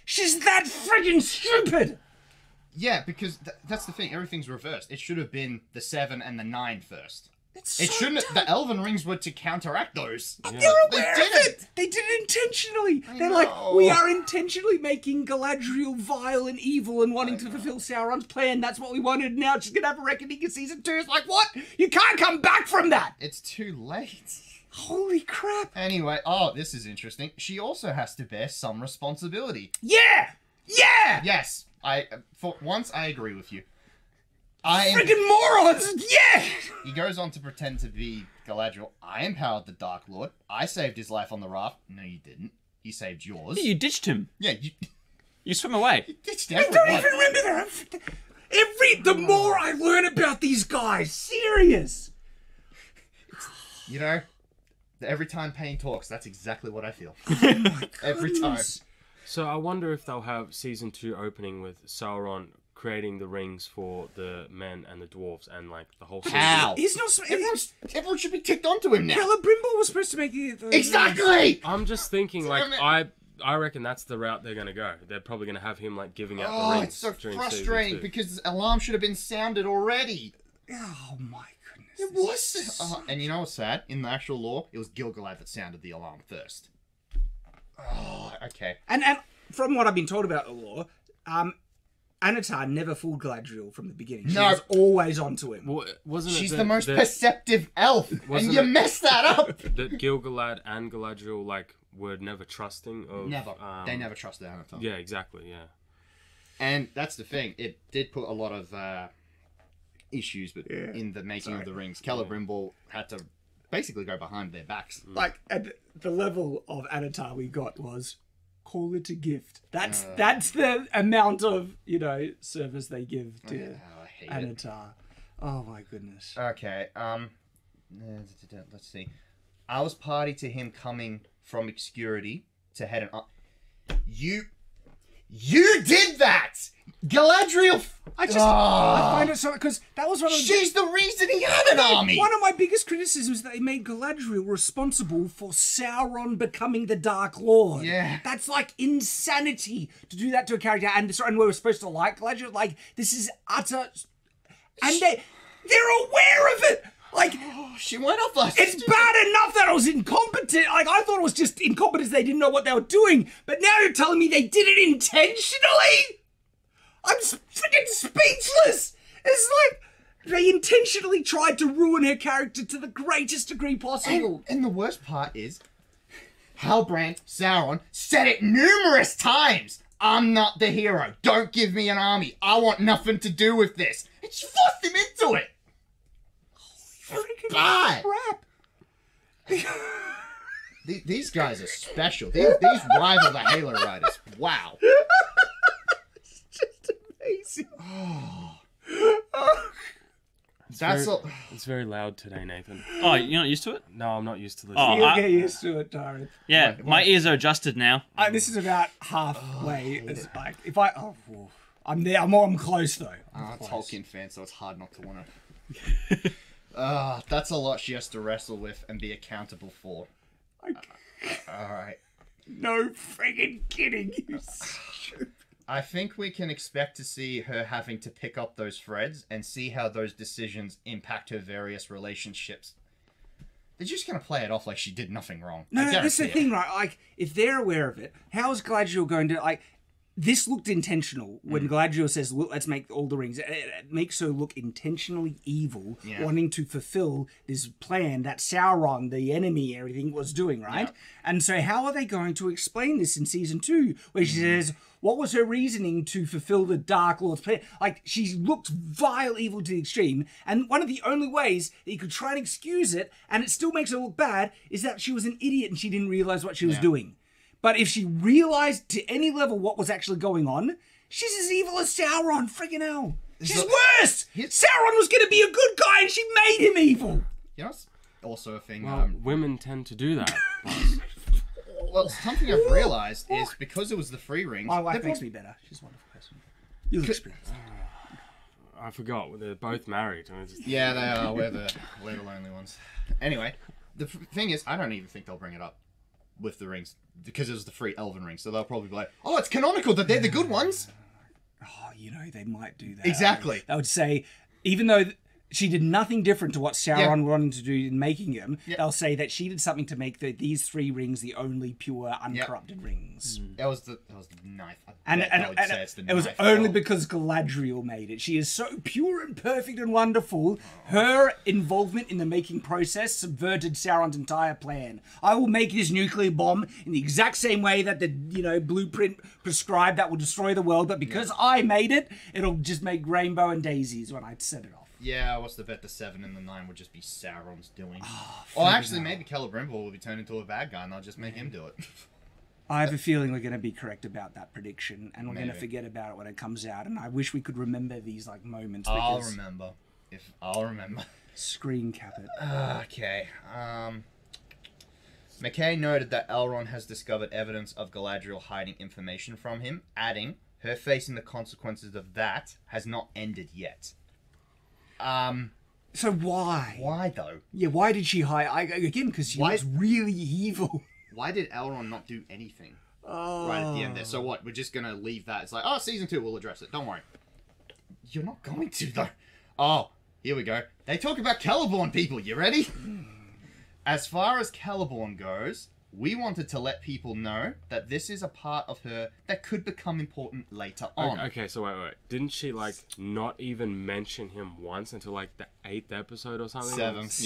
She's that friggin' stupid. Yeah, because that's the thing. Everything's reversed. It should have been the 7 and the 9 first. It's It so shouldn't. dumb. The Elven rings were to counteract those. They're They aware did of it. it. They did it intentionally. They're know. like, we are intentionally making Galadriel vile and evil and wanting to fulfill Sauron's plan. That's what we wanted. Now she's gonna have a reckoning in season 2. It's like, what? You can't come back from that. It's too late. Holy crap. Anyway, this is interesting. She also has to bear some responsibility. Yeah. Yeah. Yes, for once I agree with you. I am. Friggin' morons. Yeah. He goes on to pretend to be Galadriel. I empowered the Dark Lord. I saved his life on the raft. No, you didn't. He saved yours. You ditched him. Yeah, you You swim away. ditched I don't everyone. even remember that. The more I learn about these guys, serious. You know, every time Payne talks, that's exactly what I feel. Every time. So I wonder if they'll have season 2 opening with Sauron creating the rings for the men and the dwarves and like the whole season. How? He's not. Everyone should be ticked onto him now. Celebrimbor was supposed to make it. Exactly! I'm just thinking, like, Damn I reckon that's the route they're gonna go. They're probably gonna have him like giving out the Oh, rings. it's so during frustrating season 2. because the alarm should have been sounded already. Oh my goodness. It was. And you know what's sad? In the actual lore, it was Gil-galad that sounded the alarm first. Oh, okay. And from what I've been told about the lore, Anatar never fooled Galadriel from the beginning. She No. was always onto him. Well, wasn't it She's that- the most that- perceptive elf, and Wasn't you it- messed that up. that Gil-galad and Galadriel like were never trusting of. Never. They never trusted Anatar. Yeah, exactly. Yeah. And that's the thing. It did put a lot of issues in the making of the rings. Celebrimbor had to basically go behind their backs. Like, at the level of Anatar we got was, call it a gift. That's the amount of, service they give to I hate it. Anatar. Oh my goodness. Okay, let's see. I was party to him coming from obscurity to head an... You did that! Galadriel... I find it so, because that was one of She's the reason he had an army! One of my biggest criticisms is that they made Galadriel responsible for Sauron becoming the Dark Lord. Yeah. That's like insanity to do that to a character, and we were supposed to like Galadriel. Like, this is utter... And they're aware of it! Like, She went off us. it's bad enough that I was incompetent. Like, I thought it was just incompetence. They didn't know what they were doing. But now you're telling me they did it intentionally? I'm freaking speechless. It's like they intentionally tried to ruin her character to the greatest degree possible. And the worst part is, Halbrand, Sauron, said it numerous times. I'm not the hero. Don't give me an army. I want nothing to do with this. And she forced him into it. Freaking bad. crap. These guys are special. These rival the Halo Riders. Wow. It's just amazing. It's very loud today, Nathan. Oh, you're not used to it? No, I'm not used to this. Oh, You'll get used to it, Darren. Yeah, my ears are adjusted now. This is about halfway. It's like if I, I'm there. I'm close though. I'm a Tolkien fan, so it's hard not to want to. That's a lot she has to wrestle with and be accountable for. All right. No friggin' kidding. I think we can expect to see her having to pick up those threads and see how those decisions impact her various relationships. They're just going to play it off like she did nothing wrong. No, that's the thing, right? Like, if they're aware of it, how is Galadriel going to, like, this looked intentional when Galadriel says, look, let's make all the rings. It makes her look intentionally evil, wanting to fulfill this plan that Sauron, the enemy, everything was doing, right? Yeah. And so how are they going to explain this in season 2, where she says, what was her reasoning to fulfill the Dark Lord's plan? Like, she looked vile evil to the extreme, and one of the only ways that you could try and excuse it, and it still makes her look bad, is that she was an idiot and she didn't realize what she was doing. But if she realized to any level what was actually going on, she's as evil as Sauron. Friggin' hell. She's worse! Sauron was going to be a good guy and she made him evil. You know, it's also a thing. Well, women tend to do that. Well, something I've realized is because it was the free rings. My wife makes me better. She's a wonderful person. You'll experience it. I forgot. They're both married. Yeah, they are. We're the lonely ones. Anyway, the thing is, I don't even think they'll bring it up with the rings because it was the free elven rings, so they'll probably be like, oh, it's canonical that they're the good ones. Oh, you know, they might do that. Exactly. They would say, even though she did nothing different to what Sauron wanted to do in making them, they'll say that she did something to make these 3 rings the only pure, uncorrupted rings. That was the knife. And it was only because Galadriel made it. She is so pure and perfect and wonderful. Her involvement in the making process subverted Sauron's entire plan. I will make this nuclear bomb in the exact same way that the blueprint prescribed that will destroy the world, but because I made it, it'll just make rainbow and daisies when I set it off. Yeah, what's the bet? The 7 and the 9 would just be Sauron's doing. Or actually, maybe Celebrimbor will be turned into a bad guy and they'll just make him do it. I have a feeling we're going to be correct about that prediction, and we're going to forget about it when it comes out. And I wish we could remember these moments. I'll remember. I'll remember. Screen cap it. Okay. McKay noted that Elrond has discovered evidence of Galadriel hiding information from him, adding, her facing the consequences of that has not ended yet. So why? Why though? Yeah, why did she hide? Again, because she was really evil. Why did Elrond not do anything right at the end there? So what? We're just gonna leave that. It's like, oh, season 2, we'll address it. Don't worry. You're not going to though. Oh, here we go. They talk about Celeborn, people. You ready? As far as Celeborn goes, we wanted to let people know that this is a part of her that could become important later on. Okay, so wait. Didn't she, not even mention him once until, the 8th episode or something? 7th,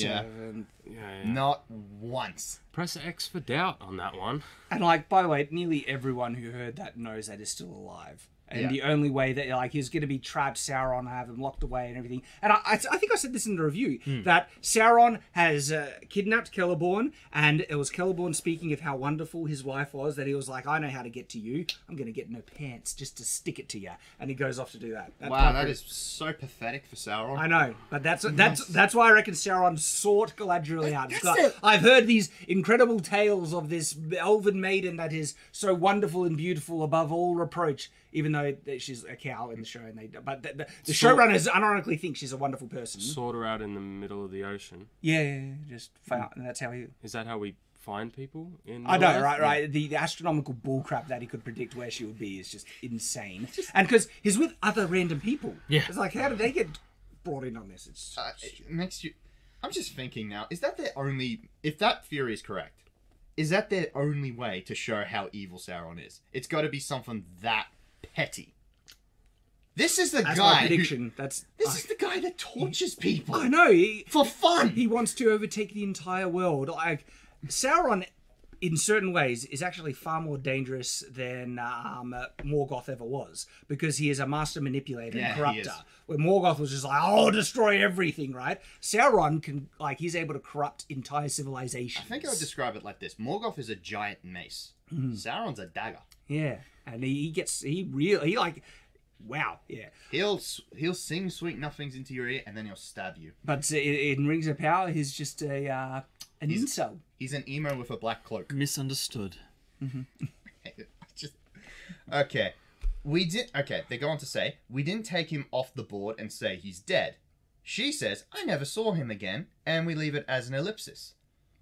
yeah. Not once. Press X for doubt on that one. And, by the way, nearly everyone who heard that knows that is still alive. And the only way that, he's going to be trapped, Sauron, have him locked away and everything. And I think I said this in the review, that Sauron has kidnapped Celeborn, and it was Celeborn speaking of how wonderful his wife was, that he was like, I know how to get to you. I'm going to get no pants just to stick it to you. And he goes off to do that. Wow, that is so pathetic for Sauron. I know, but that's why I reckon Sauron sought Galadriel out. I've heard these incredible tales of this elven maiden that is so wonderful and beautiful above all reproach. Even though she's a cow in the show, but the showrunners unironically think she's a wonderful person. Sort her out in the middle of the ocean. Yeah, just found, and that's how he. Is that how we find people in? I know, right. The astronomical bullcrap that he could predict where she would be is just insane. And because he's with other random people. Yeah, it's like, how did they get brought in on this? It makes you. I'm just thinking now. Is that their only? If that theory is correct, is that their only way to show how evil Sauron is? It's got to be something that petty. This is the guy. This is the guy that tortures people. I know, for fun. He wants to overtake the entire world. Sauron in certain ways, is actually far more dangerous than Morgoth ever was, because he is a master manipulator and he is. corrupter. Where Morgoth was just like, "I'll destroy everything," right? Sauron can, he's able to corrupt entire civilizations. I think I would describe it like this: Morgoth is a giant mace. Sauron's a dagger. Yeah, and wow, yeah. He'll sing sweet nothings into your ear, and then he'll stab you. But in Rings of Power, he's just an insult. He's an emo with a black cloak. Misunderstood. Okay. They go on to say, we didn't take him off the board and say he's dead. She says, I never saw him again, and we leave it as an ellipsis.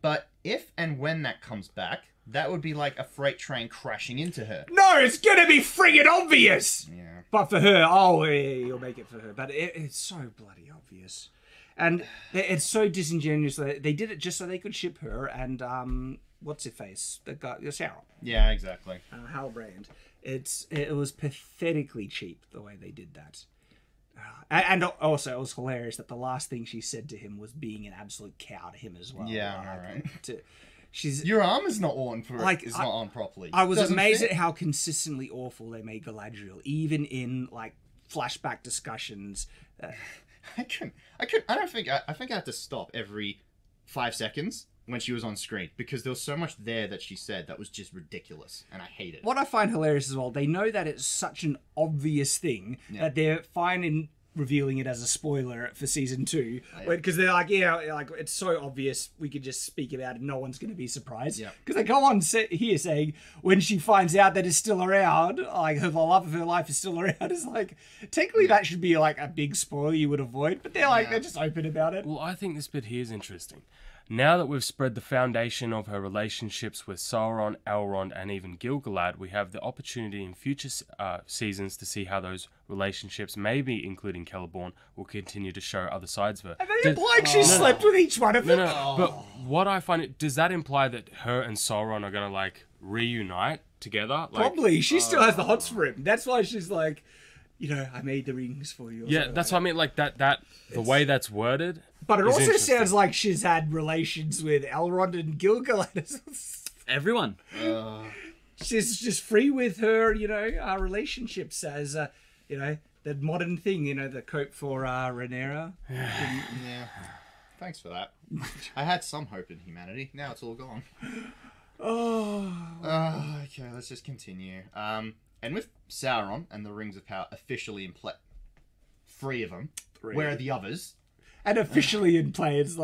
But if and when that comes back, that would be like a freight train crashing into her. No, it's gonna be friggin' obvious! Yeah. But for her, you'll make it for her. But it's so bloody obvious. And it's so disingenuous. They did it just so they could ship her and, what's her face? The guy, Sauron. Yeah, exactly. Halbrand. It was pathetically cheap the way they did that. And also, it was hilarious that the last thing she said to him was being an absolute cow to him as well. Yeah, alright. Your arm is not on not on properly. I was amazed at how consistently awful they made Galadriel, even in flashback discussions. I think I had to stop every 5 seconds when she was on screen, because there was so much there that she said that was just ridiculous, and I hate it. What I find hilarious as well, they know that it's such an obvious thing that they're fine in revealing it as a spoiler for season 2, because they're like, it's so obvious, we could just speak about it, no one's going to be surprised. Because they go on here saying, when she finds out that it's still around, the love of her life is still around, it's technically that should be a big spoiler you would avoid, but they're just open about it. Well, I think this bit here is interesting. Now that we've spread the foundation of her relationships with Sauron, Elrond, and even Gil-galad, we have the opportunity in future seasons to see how those relationships, maybe including Celeborn, will continue to show other sides of her. And they imply she slept with each one of them. But what I find, does that imply that her and Sauron are going to reunite together? Probably. She still has the hots for him. That's why she's I made the rings for you. Yeah, that's what I mean. The way that's worded. But it also sounds like she's had relations with Elrond and Gil-galad. Everyone. She's just free with her, relationships as, the modern thing, the cope for Rhaenyra. Yeah. Thanks for that. I had some hope in humanity. Now it's all gone. Okay, let's just continue. And with Sauron and the Rings of Power officially in play, 3 of them, where are the others? And officially in play, it's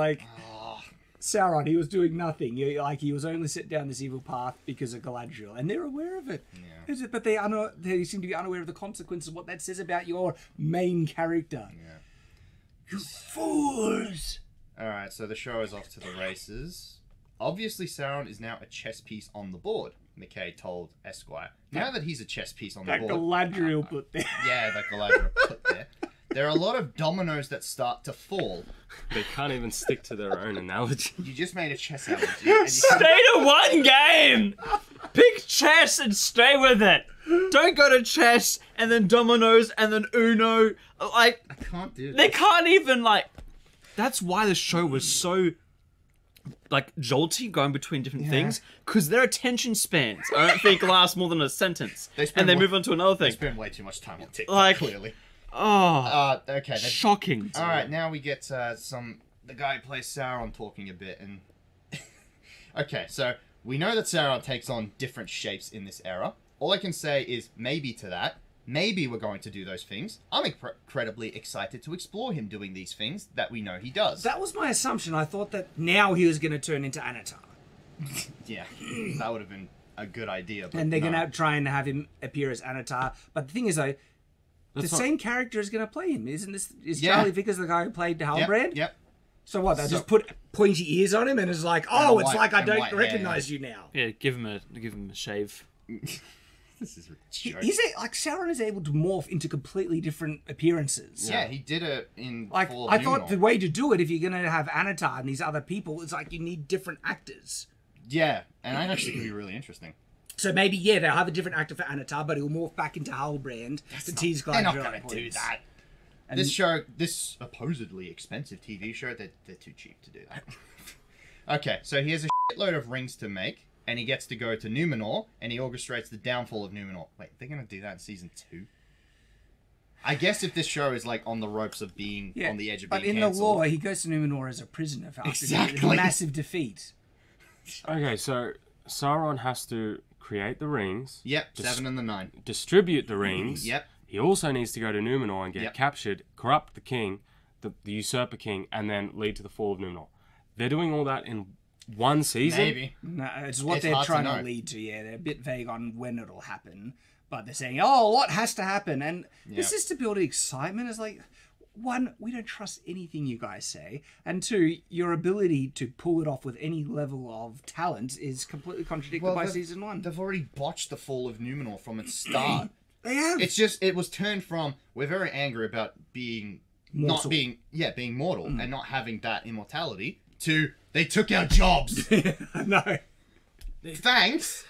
Sauron, he was doing nothing. He was only set down this evil path because of Galadriel, and they're aware of it. Yeah. But they seem to be unaware of the consequences of what that says about your main character. Yeah. You fools! Alright, so the show is off to the races. Obviously, Sauron is now a chess piece on the board, McKay told Esquire. Now that he's a chess piece on the board... That Galadriel put there. Yeah, that Galadriel put there. There are a lot of dominoes that start to fall. They can't even stick to their own analogy. You just made a chess analogy. Stay to one game! Pick chess and stay with it! Don't go to chess, and then dominoes, and then Uno. I can't do that. They can't even, That's why the show was so... jolty, going between different things, because their attention spans, I don't think, last more than a sentence. And they move on to another thing. They spend way too much time on TikTok, clearly. Okay. Shocking. Alright, now we get the guy who plays Sauron talking a bit, and... Okay, so we know that Sauron takes on different shapes in this era. All I can say is maybe to that. Maybe we're going to do those things. I'm incredibly excited to explore him doing these things that we know he does. That was my assumption. I thought that now he was going to turn into Anatar. Yeah, that would have been a good idea. But and they're going to try and have him appear as Anatar. But the thing is, though, same character is going to play him. Is Charlie Vickers the guy who played Halbrand? Yep. So what? They just put pointy ears on him and it's like, oh, it's like I don't recognize you now. Yeah, give him a shave. This is a joke. Sauron is able to morph into completely different appearances. Yeah, he did it in Fall of I thought Numenor. the way to do it, if you're going to have Anatar and these other people, it's you need different actors. Yeah, and that actually could be really interesting. So maybe, they'll have a different actor for Anatar, but he'll morph back into Halbrand to tease Galadriel. They're not going to do that. And this supposedly expensive TV show, they're too cheap to do that. Okay, so he has a shitload of rings to make. and he gets to go to Numenor, and he orchestrates the downfall of Numenor. Wait, they're gonna do that in season 2? I guess if this show is like on the ropes of being on the edge of being but in cancelled. the lore, he goes to Numenor as a prisoner after Exactly. a massive defeat. Okay, so Sauron has to create the rings. Yep, 7 and the 9. Distribute the rings. Yep. He also needs to go to Numenor and get captured, corrupt the king, the usurper king, and then lead to the fall of Numenor. They're doing all that in one season. Maybe. No, it's what It's they're hard to trying to know. lead to. Yeah, they're a bit vague on when it'll happen, but they're saying, "Oh, what has to happen?" And this is to build excitement. It's like, one, we don't trust anything you guys say, and two, your ability to pull it off with any level of talent is completely contradicted by season 1. They've already botched the fall of Numenor from its start. They have. It's just, it was turned from, we're very angry about being, Mortal. being mortal and not having that immortality, to, they took our jobs. No. Thanks.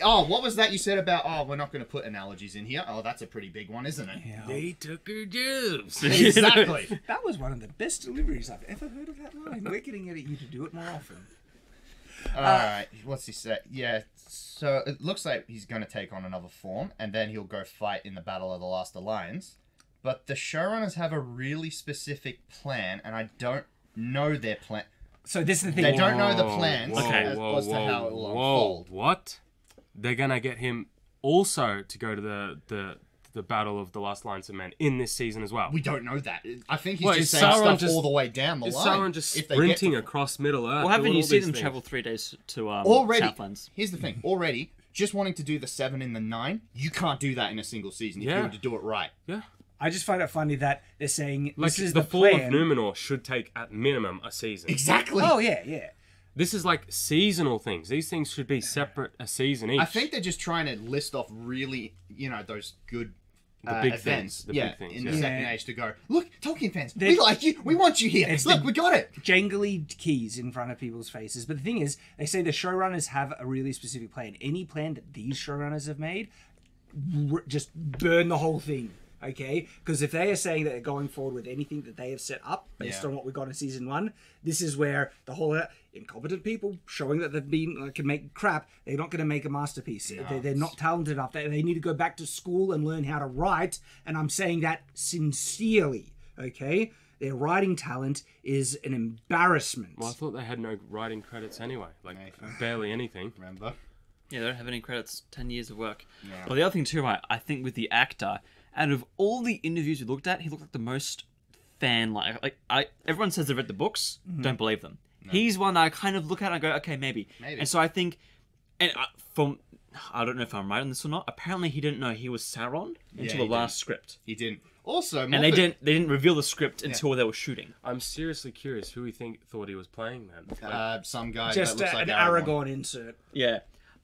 Oh, what was that you said about, oh, we're not going to put analogies in here? Oh, that's a pretty big one, isn't it? Yeah. They took her jobs. Exactly. That was one of the best deliveries I've ever heard of that line. We're getting at you to do it more often. Alright, what's he say? Yeah, so it looks like he's going to take on another form, and then he'll go fight in the Battle of the Last Alliance. But the showrunners have a really specific plan, and I don't know their plan. So this is the thing. They don't know the plans Whoa, as whoa, to whoa, how it will whoa. unfold. What? They're gonna get him also to go to the Battle of the Last Lines of Men in this season as well. We don't know that. I think he's What, just is saying Sauron stuff all the way down the Is line. Sauron just if they get to- sprinting across Middle Earth? Well, haven't doing you all seen these them things? travel 3 days to Already, Southlands? here's the thing. Already, just wanting to do the 7 and the 9, you can't do that in a single season if you Yeah. were to do it right. Yeah. I just find it funny that they're saying Like this is the the fall plan. of Numenor should take at minimum a season. Exactly. Oh yeah. This is like seasonal things. These things should be separate a season each. I think they're just trying to list off really, those good The big events. things, the yeah, big things, in yeah. the second Yeah. age to go, look, Tolkien fans, we They- like you, we want you here. It's Look, the- we got it. Jangly keys in front of people's faces. But the thing is, they say the showrunners have a really specific plan. Any plan that these showrunners have made, just burn the whole thing. Okay? Because if they are saying that they're going forward with anything that they have set up based Yeah. on what we got in season 1, this is where the whole incompetent people showing that they've been can make crap. They're not going to make a masterpiece. They're not talented enough. They need to go back to school and learn how to write. And I'm saying that sincerely. Okay? Their writing talent is an embarrassment. Well, I thought they had no writing credits anyway. Like, Nathan. barely anything. Remember? Yeah, they don't have any credits. 10 years of work. Yeah. But the other thing too, right? I think with the actor, out of all the interviews we looked at, he looked like the most fan-like. Everyone says they've read the books. Don't believe them. He's one that I kind of look at and I go, okay, maybe. And so I think, and I don't know if I'm right on this or not. Apparently, he didn't know he was Sauron until he the last script, He didn't. Also, and they didn't reveal the script until they were shooting. I'm seriously curious who he thought he was playing then. Like, some guy Just that looks like an Aragorn insert. Yeah.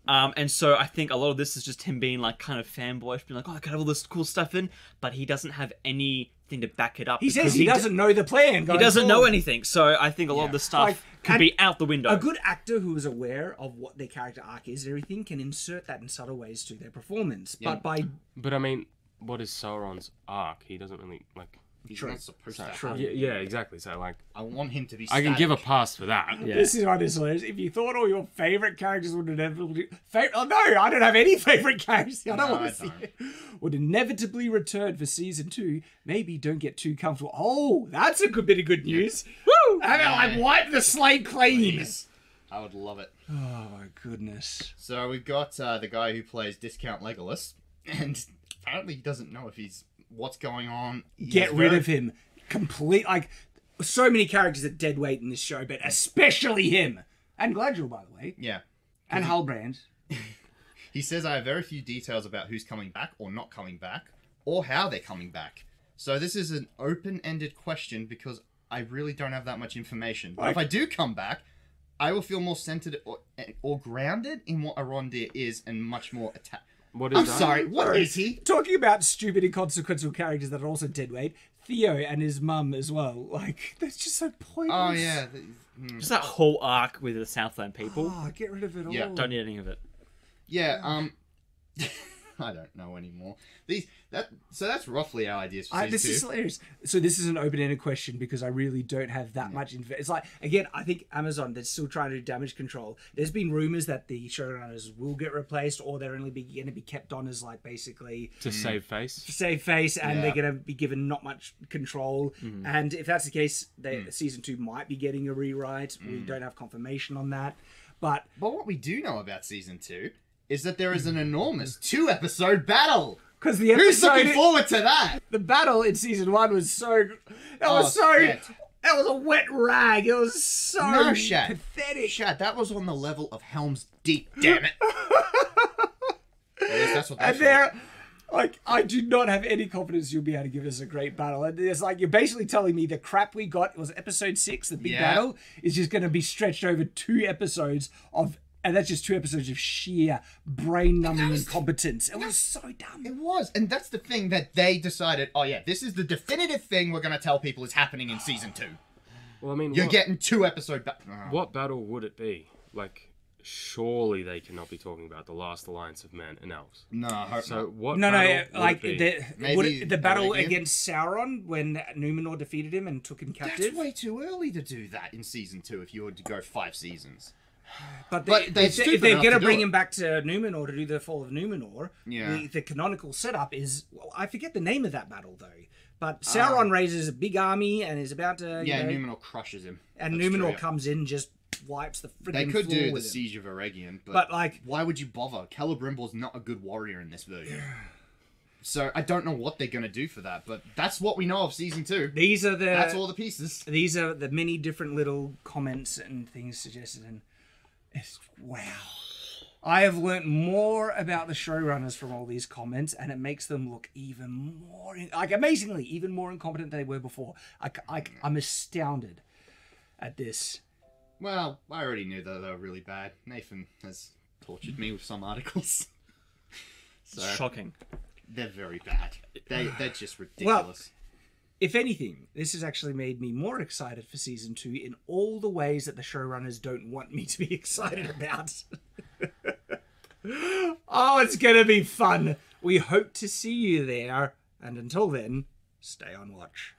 And so I think a lot of this is just him being like kind of fanboyish, being like, oh, I can have all this cool stuff in, but he doesn't have anything to back it up. He says because he doesn't know the plan. He doesn't know anything. So I think a lot of the stuff Like, could be out the window. A good actor who is aware of what their character arc is and everything can insert that in subtle ways to their performance. But by but I mean, what is Sauron's arc? He doesn't really like. He's not supposed to True. have. Yeah, exactly. So like, I want him to be. I can give a static. pass for that. Yeah. This is what is hilarious. If you thought all your favorite characters would inevitably... Oh, no, I don't have any favorite characters. I don't No, want I to see don't. it. Would inevitably return for season 2. Maybe don't get too comfortable. Oh, that's a good bit of good news. Woo! How about like wipe the slate clean? Please. I would love it. Oh, my goodness. So we've got the guy who plays Discount Legolas, and apparently he doesn't know if he's what's going on. Get rid of him. Complete, like, so many characters are dead weight in this show, but especially him. And Galadriel, by the way. Yeah. And Halbrand. He says, I have very few details about who's coming back or not coming back, or how they're coming back. So this is an open-ended question because I really don't have that much information. But if I do come back, I will feel more centered or grounded in what Arondir is and much more attached. What is I'm that? sorry, what is he? Talking about stupid, inconsequential characters that are also dead weight, Theo and his mum as well. Like, that's just so pointless. Oh, yeah. Just that whole arc with the Southland people. Oh, get rid of it all. Yeah, Don't need any of it. Yeah, I don't know anymore. So that's roughly our ideas for season This 2. is hilarious. So this is an open-ended question because I really don't have that much info. It's like, again, I think Amazon, they're still trying to do damage control. There's been rumors that the showrunners will get replaced, or they're only going to be kept on as like basically To save face. save face, and Yeah. they're going to be given not much control. And if that's the case, season 2 might be getting a rewrite. We don't have confirmation on that, but But what we do know about season 2 is that there is an enormous 2-episode battle. because the Who's looking episode, forward to that? the battle in season 1 was so, that was a wet rag. It was so No, Shad. pathetic. Shad, that was on the level of Helm's Deep, damn it. At least that's what And that's they're like, I do not have any confidence you'll be able to give us a great battle. And it's like, you're basically telling me the crap we got, was episode 6, the big battle, is just going to be stretched over 2 episodes of, and that's just 2 episodes of sheer brain-numbing incompetence. It was so dumb. It was, and that's the thing that they decided, oh yeah, this is the definitive thing we're going to tell people is happening in season 2. Well, I mean, You're getting 2-episode what battle would it be? Like, surely they cannot be talking about the last alliance of men and elves. No, I hope So not. what? No, battle would like it be? Maybe the battle Arabian? against Sauron when Numenor defeated him and took him captive. That's way too early to do that in season 2 if you were to go 5 seasons. But they're if stupid they're enough going to to do bring it. him back to Numenor to do the fall of Numenor, Yeah. the canonical setup is, well, I forget the name of that battle though. But Sauron raises a big army and is about to, Yeah, you know, Numenor crushes him. and That's Numenor true. comes in, just wipes the freaking They could floor do the with him. Siege of Eregion, But, like- why would you bother? Celebrimbor's not a good warrior in this version. So I don't know what they're going to do for that, but that's what we know of season 2. These are That's all the pieces. These are the many different little comments and things suggested, and it's wow. I have learnt more about the showrunners from all these comments, and it makes them look even more, like amazingly, even more incompetent than they were before. I'm astounded at this. Well, I already knew that they were really bad. Nathan has tortured me with some articles. So Shocking. they're very bad. They're just ridiculous. If anything, this has actually made me more excited for season 2 in all the ways that the showrunners don't want me to be excited about. Oh, it's gonna be fun. We hope to see you there. And until then, stay on watch.